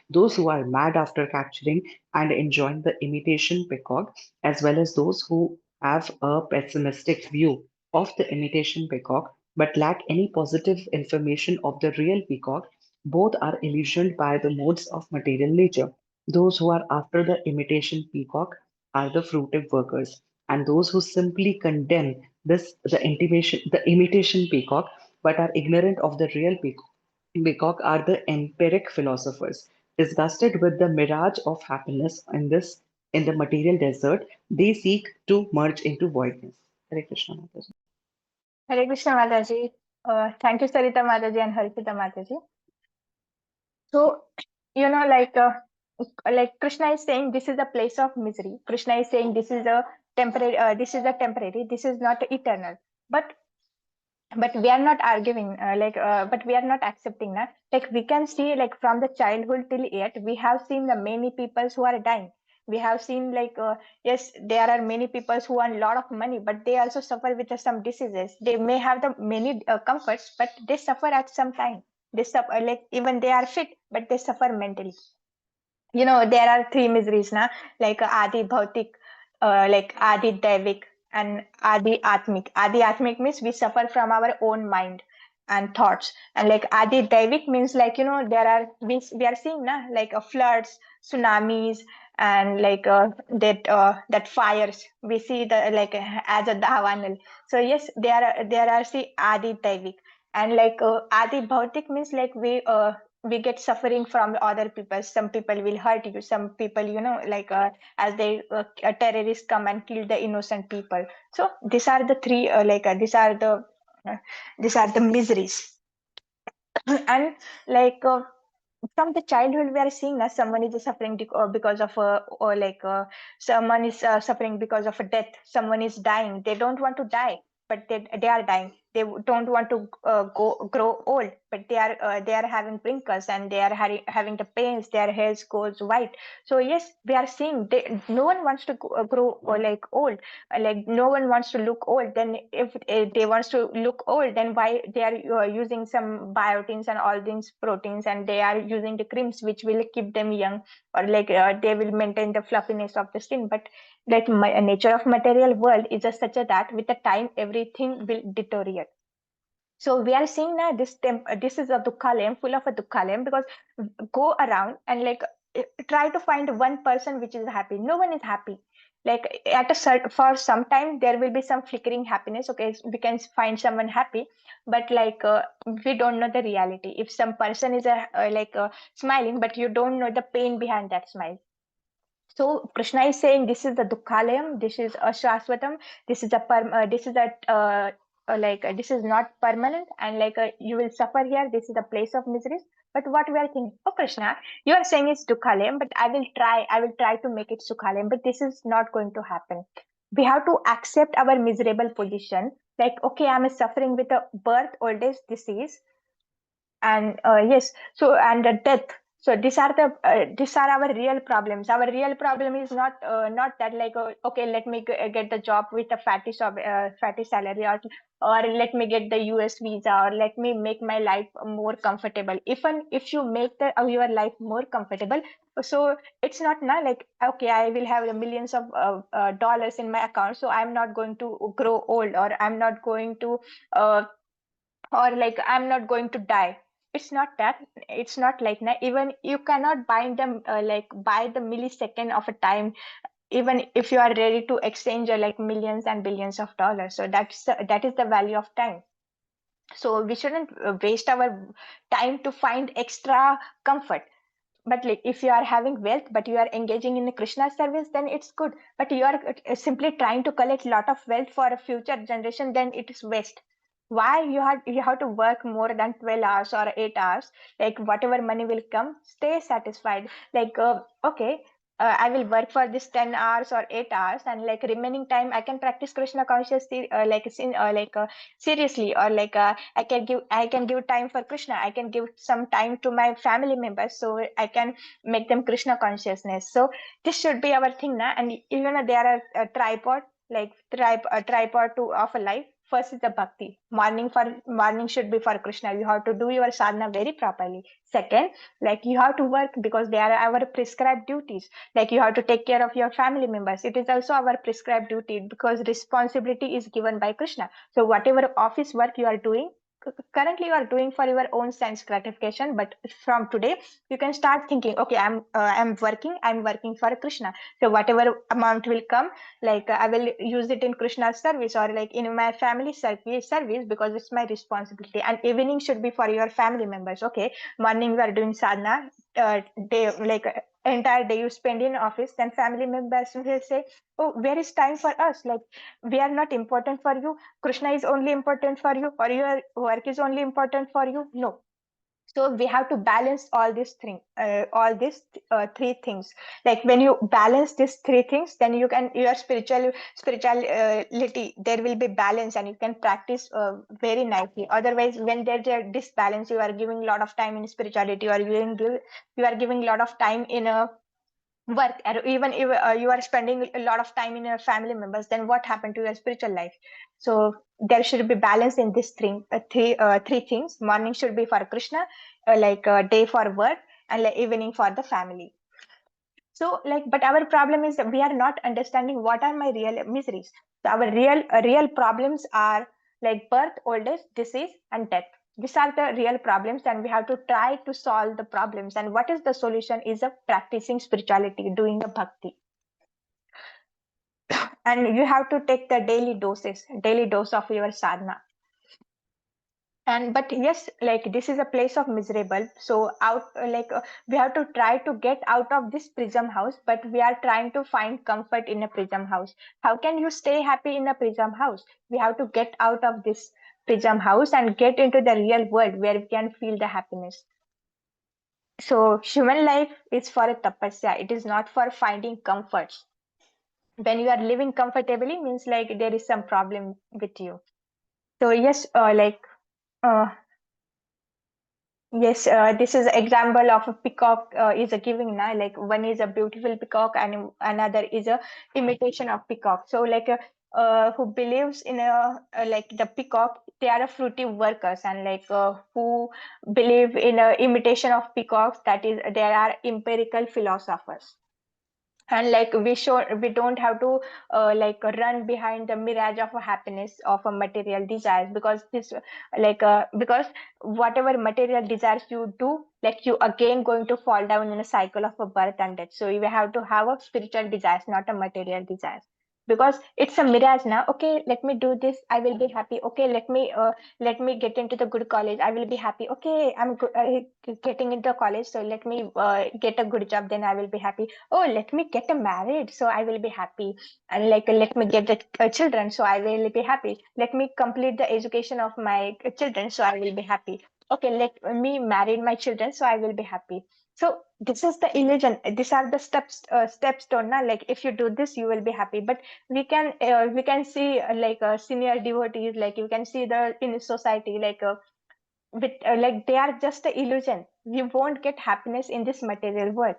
mad after capturing and enjoying the imitation peacock, as well as those who have a pessimistic view of the imitation peacock but lack any positive information of the real peacock, both are illusioned by the modes of material nature. Those who are after the imitation peacock are the fruitive workers, and those who simply condemn the imitation peacock, but are ignorant of the real peacock are the empiric philosophers. Disgusted with the mirage of happiness in the material desert, they seek to merge into voidness. Hare Krishna Mataji.
Hare Krishna Mataji. Thank you, Sarita Mataji and Harshita Mataji. So, like Krishna is saying, this is a place of misery. Krishna is saying this is a temporary. This is not eternal. But we are not arguing. But we are not accepting that. Like we can see, like from the childhood till yet, we have seen the many people who are dying. We have seen yes, there are many people who earn a lot of money, but they also suffer with some diseases. They may have the many comforts, but they suffer at some time. They suffer, like even they are fit, but they suffer mentally. There are three miseries now, like adi bhautik, like adi daivik, and adi atmik. Adi atmik means we suffer from our own mind and thoughts, and like adi daivik means, like there are, we are seeing now, like floods, tsunamis, and that fires we see, the like as a davanal. So yes, there are see adi daivik, and adi bhautik means, like we get suffering from other people. Some people will hurt you, some people, as they terrorists come and kill the innocent people. So these are the three, uh, these are the miseries. And like from the childhood we are seeing that someone is suffering because of or like someone is suffering because of a death. Someone is dying, they don't want to die, but they are dying. They don't want to grow old, but they are having wrinkles, and they are having the pains, their hairs goes white. So yes, we are seeing no one wants to grow or like old. Like no one wants to look old. Then if they wants to look old, then why they are using some biotins and all these proteins, and they are using the creams which will keep them young, or like they will maintain the fluffiness of the skin. But like nature of material world is just such a that with the time everything will deteriorate. So we are seeing now this is a dukhalayam, full of a dukhalayam, because go around and try to find one person which is happy. No one is happy. Like at for some time there will be some flickering happiness. Okay, we can find someone happy, but like we don't know the reality. If some person is smiling, but you don't know the pain behind that smile. So Krishna is saying this is the Dukhalayam, this is a Shaswatam, this is a this is not permanent, and you will suffer here. This is a place of miseries. But what we are thinking, oh Krishna, you are saying it's Dukhalayam, but I will try to make it Sukhalayam, but this is not going to happen. We have to accept our miserable position. Like, okay, I'm suffering with a birth, old age, disease, and yes, so and death. So these are our real problems. Our real problem is not that okay, let me get the job with a fatty salary, or let me get the US visa, or let me make my life more comfortable. Even if you make your life more comfortable, so it's not now like, okay, I will have the millions of dollars in my account, so I'm not going to grow old, or I'm not going to uh, or like I'm not going to die. It's not that. It's not like that. Even you cannot buy them buy the millisecond of a time, even if you are ready to exchange millions and billions of dollars. So that is the value of time. So we shouldn't waste our time to find extra comfort. But like if you are having wealth but you are engaging in a Krishna service, then it's good. But you are simply trying to collect a lot of wealth for a future generation, then it is waste. Why you have to work more than 12 hours or 8 hours? Like whatever money will come, stay satisfied. Okay, I will work for this 10 hours or 8 hours, and like remaining time I can practice Krishna consciously, seriously, or I can give time for Krishna. I can give some time to my family members, so I can make them Krishna consciousness. So this should be our thing now. And even there are a tripod, a tripod to of a life. First is the bhakti. Morning should be for Krishna. You have to do your sadhana very properly. Second, like you have to work because they are our prescribed duties. Like you have to take care of your family members. It is also our prescribed duty because responsibility is given by Krishna. So whatever office work you are doing, currently you are doing for your own sense gratification, but from today you can start thinking, okay, I'm working for Krishna. So whatever amount will come, I will use it in Krishna's service, or like in my family service, because it's my responsibility. And evening should be for your family members. Okay, morning you are doing sadhana, day entire day you spend in office, then family members will say, oh, where is time for us? Like we are not important for you. Krishna is only important for you, or your work is only important for you. No. So we have to balance all these three things. Like when you balance these three things, then your spirituality, there will be balance, and you can practice very nicely. Otherwise, when there's a disbalance, you are giving a lot of time in spirituality, or you are giving a lot of time in a work, and even if you are spending a lot of time in your family members, then what happened to your spiritual life? So there should be balance in this three things. Morning should be for Krishna, day for work, and like evening for the family. So but our problem is that we are not understanding what are my real miseries. So our real problems are like birth, old age, disease, and death. These are the real problems, and we have to try to solve the problems. And what is the solution is of practicing spirituality, doing a bhakti. And you have to take the daily dose of your sadhana. And but yes, like this is a place of miserable. So we have to try to get out of this prism house, but we are trying to find comfort in a prism house. How can you stay happy in a prism house? We have to get out of this prism house and get into the real world where we can feel the happiness. So human life is for a tapasya. It is not for finding comforts. When you are living comfortably means like there is some problem with you. So yes, uh, yes, this is example of a peacock is a giving now. Like one is a beautiful peacock and another is a imitation of peacock. So who believes in like the peacock, they are a fruitive workers, and who believe in a imitation of peacocks, that is, there are empirical philosophers. and like we don't have to like run behind the mirage of a happiness of a material desires, because this because whatever material desires you do, like you again going to fall down in a cycle of a birth and death. So you have to have a spiritual desires, not a material desires, because it's a mirage now. Okay, let me do this, I will be happy. Okay, let me get into the good college, I will be happy. Okay, getting into college, so let me get a good job, then I will be happy. Oh, let me get married, so I will be happy. And like let me get the children, so I will be happy. Let me complete the education of my children, so I will be happy. Okay, let me marry my children, so I will be happy. So this is the illusion. These are the stepstone na? Like if you do this you will be happy. But we can see senior devotees, like you can see the in society, with like they are just the illusion. We won't get happiness in this material world.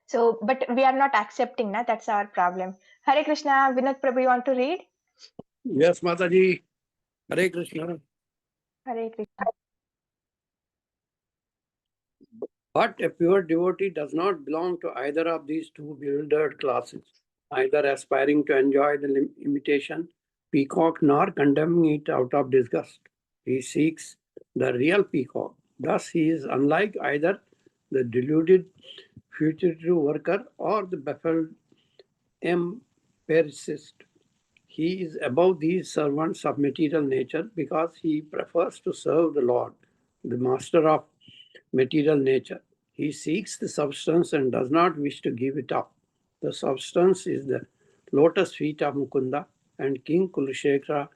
So, but we are not accepting, na? That's our problem. Hare Krishna, Vinod Prabhu, you want to read?
Yes, Mataji. Hare Krishna.
Hare Krishna.
But a pure devotee does not belong to either of these two bewildered classes, either aspiring to enjoy the imitation peacock nor condemning it out of disgust. He seeks the real peacock. Thus, he is unlike either the deluded fugitive worker or the baffled empiricist. He is above these servants of material nature because he prefers to serve the Lord, the master of material nature. He seeks the substance and does not wish to give it up. The substance is the lotus feet of Mukunda, and King Kulashekara,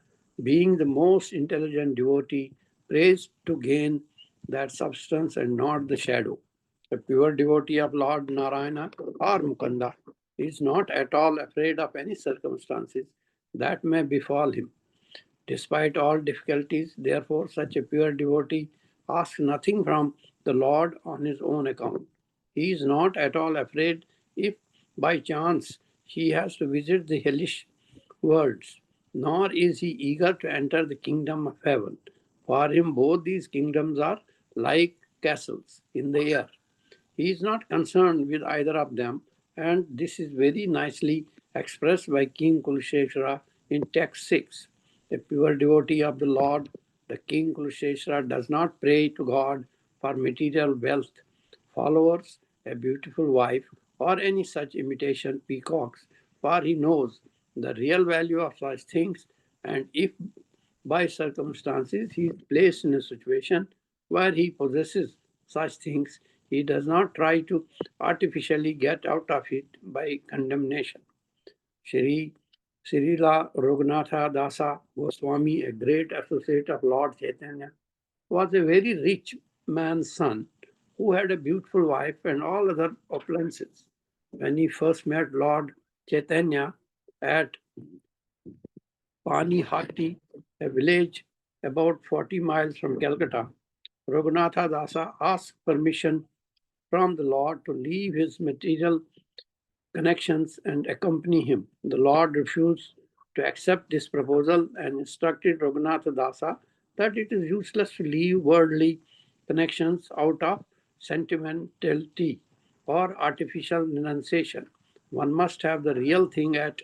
being the most intelligent devotee, prays to gain that substance and not the shadow. A pure devotee of Lord Narayana or Mukunda is not at all afraid of any circumstances that may befall him. Despite all difficulties, therefore, such a pure devotee asks nothing from the Lord on his own account. He is not at all afraid if by chance he has to visit the hellish worlds, nor is he eager to enter the kingdom of heaven. For him, both these kingdoms are like castles in the air. He is not concerned with either of them, and this is very nicely expressed by King Kulasheshwara in text 6. A pure devotee of the Lord, the King Kulasheshwara, does not pray to God for material wealth, followers, a beautiful wife, or any such imitation peacocks, for he knows the real value of such things, and if by circumstances he is placed in a situation where he possesses such things, he does not try to artificially get out of it by condemnation. Srila Raghunatha Dasa Goswami, a great associate of Lord Chaitanya, was a very rich man's son who had a beautiful wife and all other opulences. When he first met Lord Chaitanya at Panihati, a village about 40 miles from Calcutta, Raghunatha Dasa asked permission from the Lord to leave his material connections and accompany him. The Lord refused to accept this proposal and instructed Raghunatha Dasa that it is useless to leave worldly connections out of sentimentality or artificial renunciation. One must have the real thing at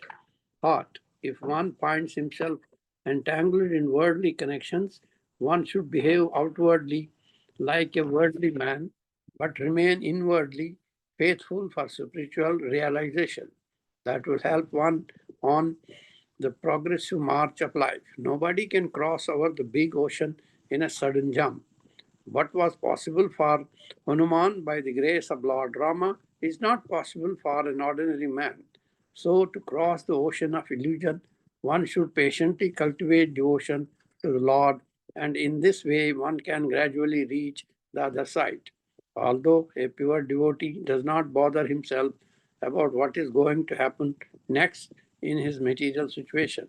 heart. If one finds himself entangled in worldly connections, one should behave outwardly like a worldly man, but remain inwardly faithful for spiritual realization. That will help one on the progressive march of life. Nobody can cross over the big ocean in a sudden jump. What was possible for Hanuman by the grace of Lord Rama is not possible for an ordinary man. So, to cross the ocean of illusion, one should patiently cultivate devotion to the Lord, and in this way, one can gradually reach the other side. Although a pure devotee does not bother himself about what is going to happen next in his material situation,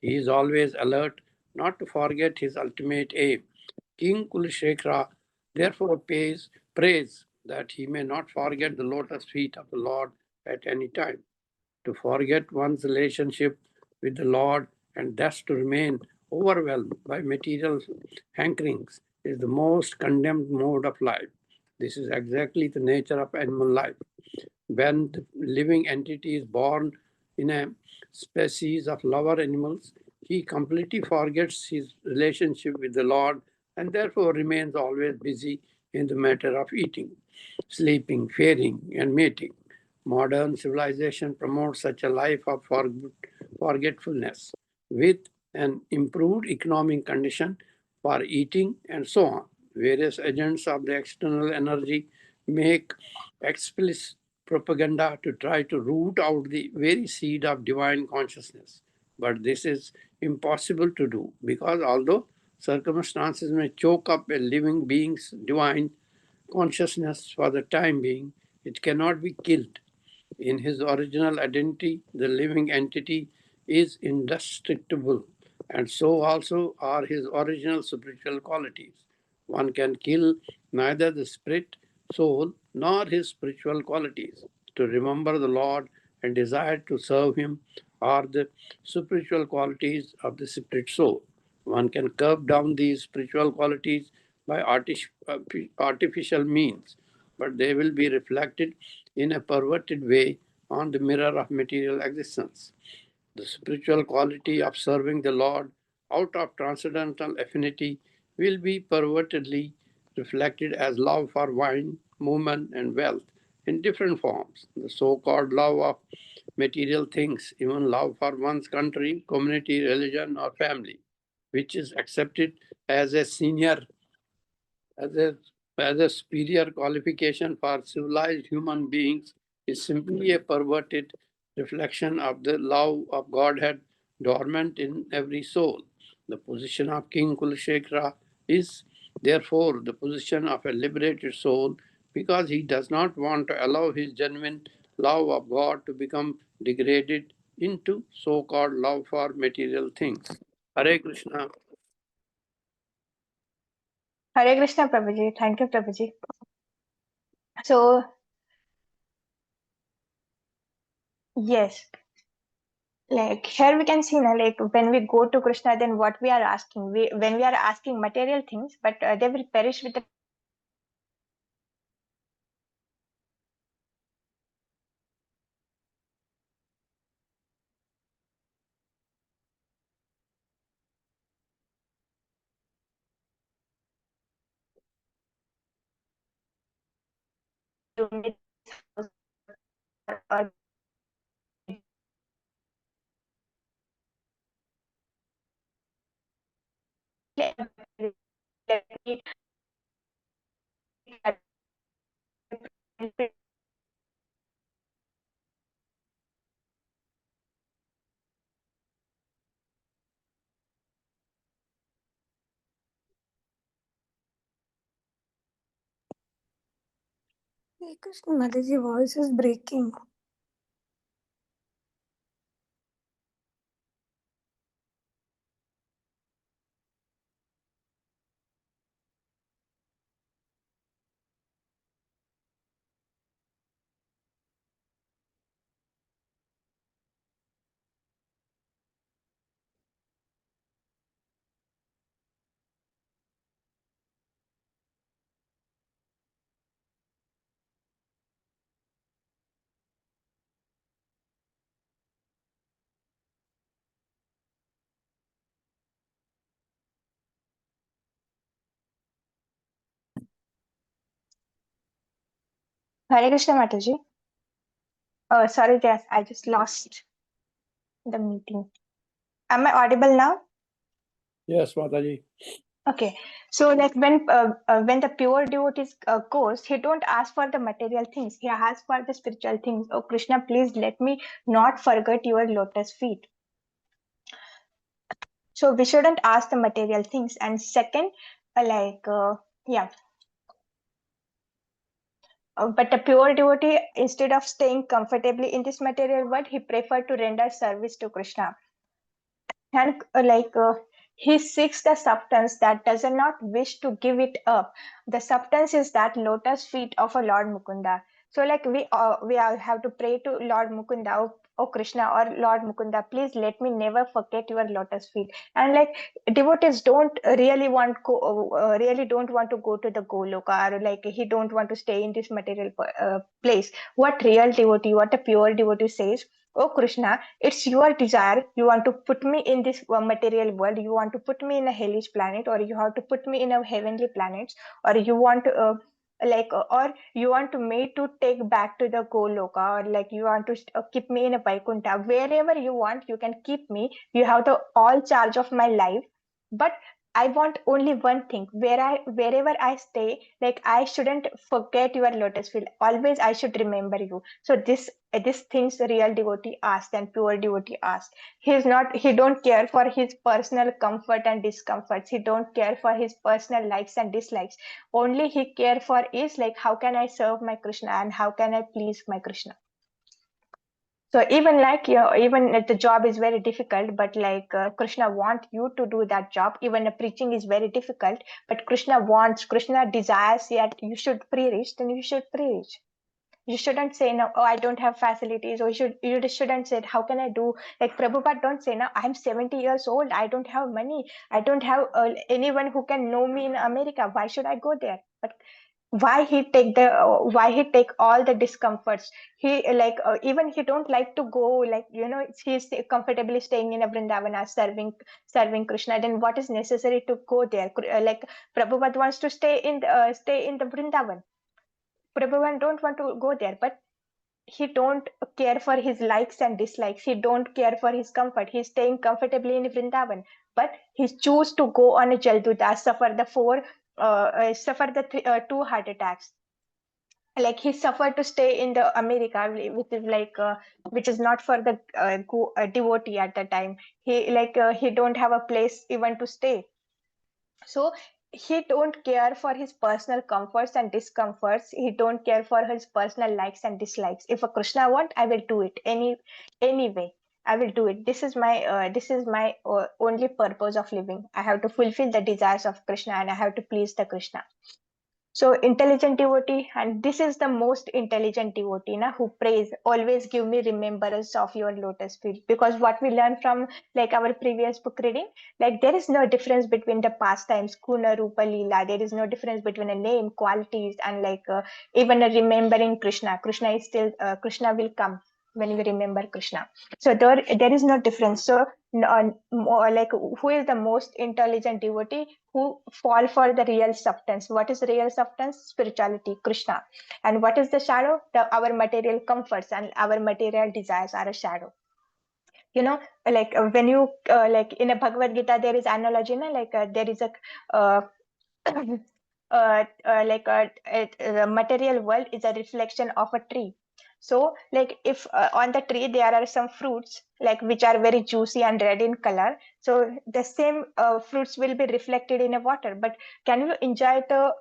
he is always alert not to forget his ultimate aim. King Kulashekara therefore prays that he may not forget the lotus feet of the Lord at any time. To forget one's relationship with the Lord and thus to remain overwhelmed by material hankerings is the most condemned mode of life. This is exactly the nature of animal life. When the living entity is born in a species of lower animals, he completely forgets his relationship with the Lord and therefore remains always busy in the matter of eating, sleeping, faring, and mating. Modern civilization promotes such a life of forgetfulness with an improved economic condition for eating and so on. Various agents of the external energy make explicit propaganda to try to root out the very seed of divine consciousness. But this is impossible to do because although circumstances may choke up a living being's divine consciousness for the time being, it cannot be killed. In his original identity, the living entity is indestructible, and so also are his original spiritual qualities. One can kill neither the spirit, soul, nor his spiritual qualities. To remember the Lord and desire to serve him are the spiritual qualities of the spirit soul. One can curb down these spiritual qualities by artificial means, but they will be reflected in a perverted way on the mirror of material existence. The spiritual quality of serving the Lord out of transcendental affinity will be pervertedly reflected as love for wine, movement, and wealth in different forms. The so called love of material things, even love for one's country, community, religion, or family, which is accepted as a senior as a, as a superior qualification for civilized human beings is simply a perverted reflection of the love of Godhead dormant in every soul. The position of King Kulashekara is therefore the position of a liberated soul because he does not want to allow his genuine love of God to become degraded into so-called love for material things. Hare Krishna.
Hare Krishna, Prabhuji. Thank you, Prabhuji. So, yes, like here we can see now, like when we go to Krishna, then what we are asking, when we are asking material things, but they will perish with the or
Hare Krishna Mataji, voice is breaking.
Hare Krishna Mataji. Oh, sorry, Jas, I just lost the meeting. Am I audible now?
Yes, Mataji.
Okay, so like when the pure devotee goes, he don't ask for the material things. He asks for the spiritual things. Oh Krishna, please let me not forget your lotus feet. So we shouldn't ask the material things. And second, yeah, but the pure devotee, instead of staying comfortably in this material world, he preferred to render service to Krishna. And he seeks the substance that does not wish to give it up. The substance is that lotus feet of a Lord Mukunda. So like we all have to pray to Lord Mukunda. oh Krishna or Lord Mukunda, please let me never forget your lotus feet. And like devotees don't really don't want to go to the Goloka, or like he don't want to stay in this material place. What real devotee, what a pure devotee says, oh Krishna, it's your desire. You want to put me in this material world. You want to put me in a hellish planet, or you have to put me in a heavenly planet, or you want to or you want to me to take back to the Goloka, or like you want to keep me in a Vaikuntha. Wherever you want, you can keep me. You have the all charge of my life. But I want only one thing. Wherever I stay, like I shouldn't forget your lotus feet. Always I should remember you. So this things the real devotee asks and pure devotee asks. He don't care for his personal comfort and discomforts. He don't care for his personal likes and dislikes. Only he care for is like how can I serve my Krishna and how can I please my Krishna. So even like even if the job is very difficult, but like Krishna want you to do that job. Even the preaching is very difficult, but Krishna desires that you should preach, then you should preach. You shouldn't say no, oh I don't have facilities, or you just shouldn't say how can I do, like Prabhupada don't say now I'm 70 years old, I don't have money, I don't have anyone who can know me in America, why should I go there? But why he take all the discomforts, he like even he don't like to go, like he's comfortably staying in a Vrindavana serving Krishna, then what is necessary to go there? Like Prabhupada wants to stay in the Vrindavan. Prabhupada don't want to go there, but he don't care for his likes and dislikes. He don't care for his comfort. He's staying comfortably in Vrindavan, but he choose to go on a Jalduta, suffer the two heart attacks. Like he suffered to stay in the America, which is not for the devotee at the time. He don't have a place even to stay. So he don't care for his personal comforts and discomforts. He don't care for his personal likes and dislikes. If a Krishna want, I will do it anyway. I will do it. This is my only purpose of living. I have to fulfill the desires of Krishna and I have to please the Krishna. So intelligent devotee, and this is the most intelligent devotee who prays, always give me remembrance of your lotus feet. Because what we learned from like our previous book reading, like there is no difference between the pastimes, Guna, Rupa, Leela. There is no difference between a name, qualities, and like even a remembering Krishna. Krishna is still, Krishna will come when we remember Krishna. So there is no difference. So like who is the most intelligent devotee? Who fall for the real substance. What is real substance? Spirituality, Krishna. And what is the shadow? Our material comforts and our material desires are a shadow. Like when you like in a Bhagavad Gita, there is analogy, there is a uh, the material world is a reflection of a tree. So like if on the tree there are some fruits like which are very juicy and red in color, so the same fruits will be reflected in a water, but can you enjoy the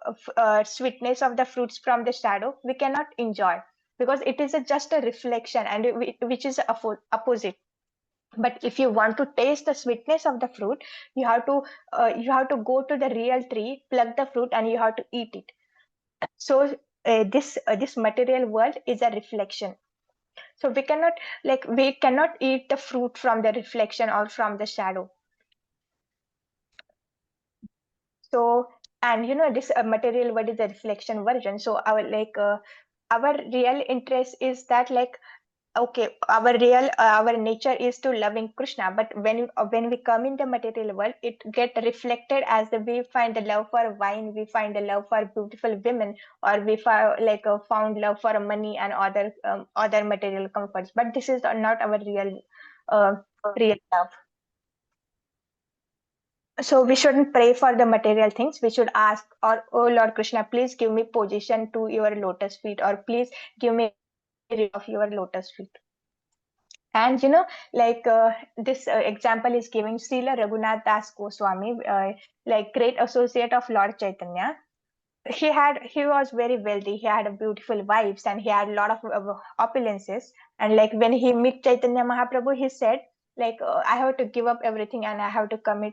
sweetness of the fruits from the shadow? We cannot enjoy, because it is just a reflection, and which is opposite. But if you want to taste the sweetness of the fruit, you have to go to the real tree, pluck the fruit, and you have to eat it. So this material world is a reflection. So we cannot eat the fruit from the reflection or from the shadow. So, and this material world is a reflection version. So our real interest is that, like, okay, our nature is to loving Krishna, but when we come in the material world, it get reflected as we find the love for wine, we find the love for beautiful women, or we found love for money and other material comforts. But this is not our real love. So we shouldn't pray for the material things. We should ask, or oh Lord Krishna, please give me position to your lotus feet, or please give me of your lotus feet. And this example is giving Srila Raghunath Das Goswami, like great associate of Lord Chaitanya. He was very wealthy. He had a beautiful wives and he had a lot of opulences. And like when he met Chaitanya Mahaprabhu, he said, like I have to give up everything and I have to come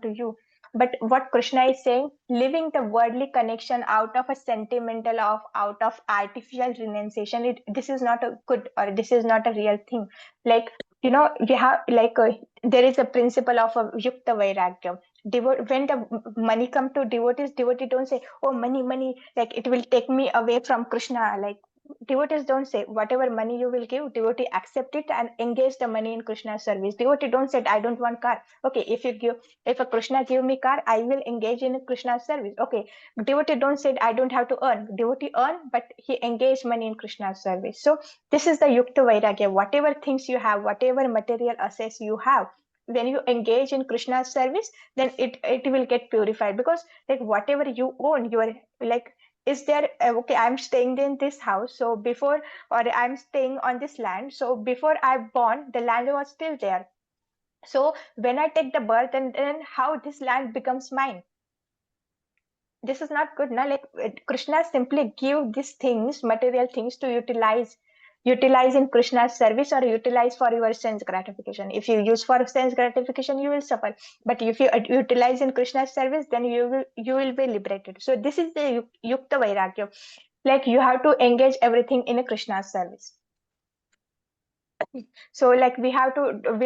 to you. But what Krishna is saying, living the worldly connection out of a sentimental out of artificial renunciation, this is not a good, or this is not a real thing. Like, we have there is a principle of a yukta vairagya. When the money come to devotees, devotee don't say, oh, money, like it will take me away from Krishna. Like, devotees don't say, whatever money you will give, devotee accept it and engage the money in Krishna's service. Devotee don't say, I don't want car. Okay, if a Krishna give me car, I will engage in Krishna's service. Okay, devotee don't say, I don't have to earn. Devotee earn, but he engage money in Krishna's service. So this is the yukta vairagya. Whatever things you have, whatever material assets you have, when you engage in Krishna's service, then it will get purified. Because like whatever you own, you are like, is there okay, I'm staying in this house, so before, or I'm staying on this land, so before I born, the land was still there. So when I take the birth, and then how this land becomes mine, this is not good. Now, like Krishna simply give these things, material things, to utilize in Krishna's service, or utilize for your sense gratification. If you use for sense gratification, you will suffer. But if you utilize in Krishna's service, then you will be liberated. So this is the yukta vairagya. Like you have to engage everything in a Krishna's service. So like we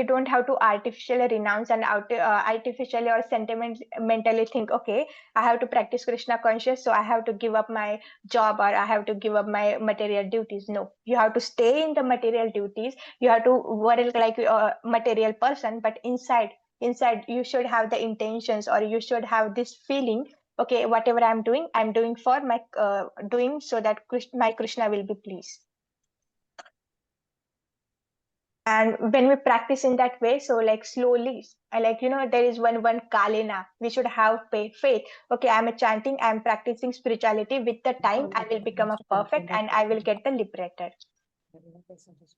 don't have to artificially renounce and artificially or sentimentally think, okay, I have to practice Krishna conscious, so I have to give up my job, or I have to give up my material duties. No, you have to stay in the material duties. You have to work like a material person, but inside you should have the intentions, or you should have this feeling, okay, whatever I'm doing for my doing, so that my Krishna will be pleased. And when we practice in that way, so like slowly, like there is one kalina, we should have faith. Okay, I'm chanting, I'm practicing spirituality. With the time, I will become a perfect, and I will get the liberated.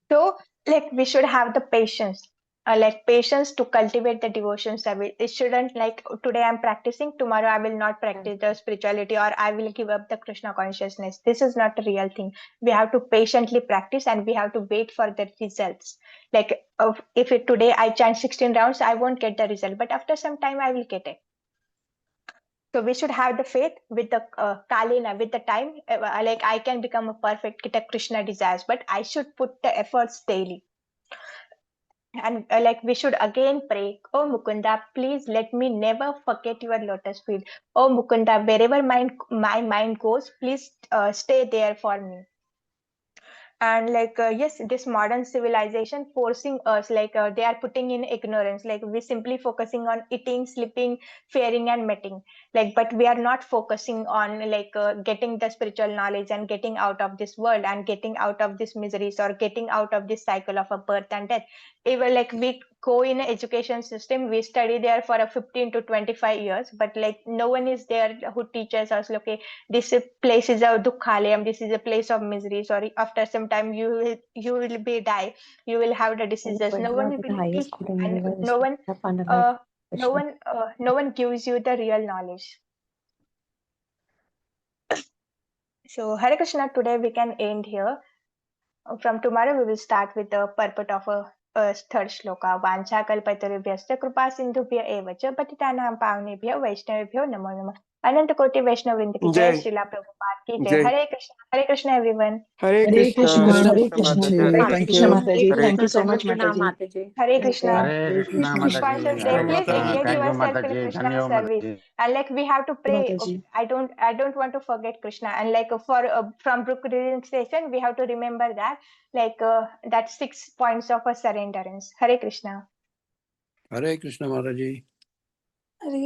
So like we should have the patience, like patience to cultivate the devotion service. It shouldn't like, today I'm practicing, tomorrow I will not practice the spirituality, or I will give up the Krishna consciousness. This is not a real thing. We have to patiently practice, and we have to wait for the results. Like if today I chant 16 rounds, I won't get the result, but after some time I will get it. So we should have the faith with the kalina, with the time, like I can become a perfect, get a Krishna desires, but I should put the efforts daily. And like we should again pray, oh Mukunda, please let me never forget your lotus feet. Oh Mukunda, wherever my mind goes, please stay there for me. And like yes, this modern civilization forcing us, like they are putting in ignorance, like we simply focusing on eating, sleeping, fearing and mating, like, but we are not focusing on like getting the spiritual knowledge, and getting out of this world, and getting out of this miseries, or getting out of this cycle of a birth and death. Even like we go in an education system, we study there for a 15 to 25 years, but like no one is there who teaches us, okay, this place is a dukkhalayam, this is a place of misery. Sorry, after some time you will be die, you will have the diseases. No one will teach you, and no one gives you the real knowledge. So Hare Krishna, today we can end here. From tomorrow we will start with the purport of a third shloka. Vancha kalpatarubhyascha kripa sindhubhya eva cha patitanam pavnebhyo vaishnavebhyo namo namaः. Anant Koti Vaishnav Vrinda ki jai,
Jai.
Srila Prabhupada ki jai.
Jai.
Hare Krishna everyone.
Hare
Hare
Krishna,
Krishna,
Hare
Hare
Krishna
Krishna.
Mataji.
Thank
Krishna
you.
Mataji.
Hare
Thank you so
Krishna.
much, Mataji.
Hare Krishna.
Hare Krishna
Pushpansha
Mataji,
say,
Hare
please
Krishna.
engage
Thank you
yourself in
Mataji,
Krishna's
Dhanyavad
service.
Mataji.
And like we have to pray.
Mataji.
I don't want to forget Krishna. And like for from Brook Reading Station, we have to remember that, like that 6 points of a surrenderance. Hare Krishna.
Hare Krishna Mataji.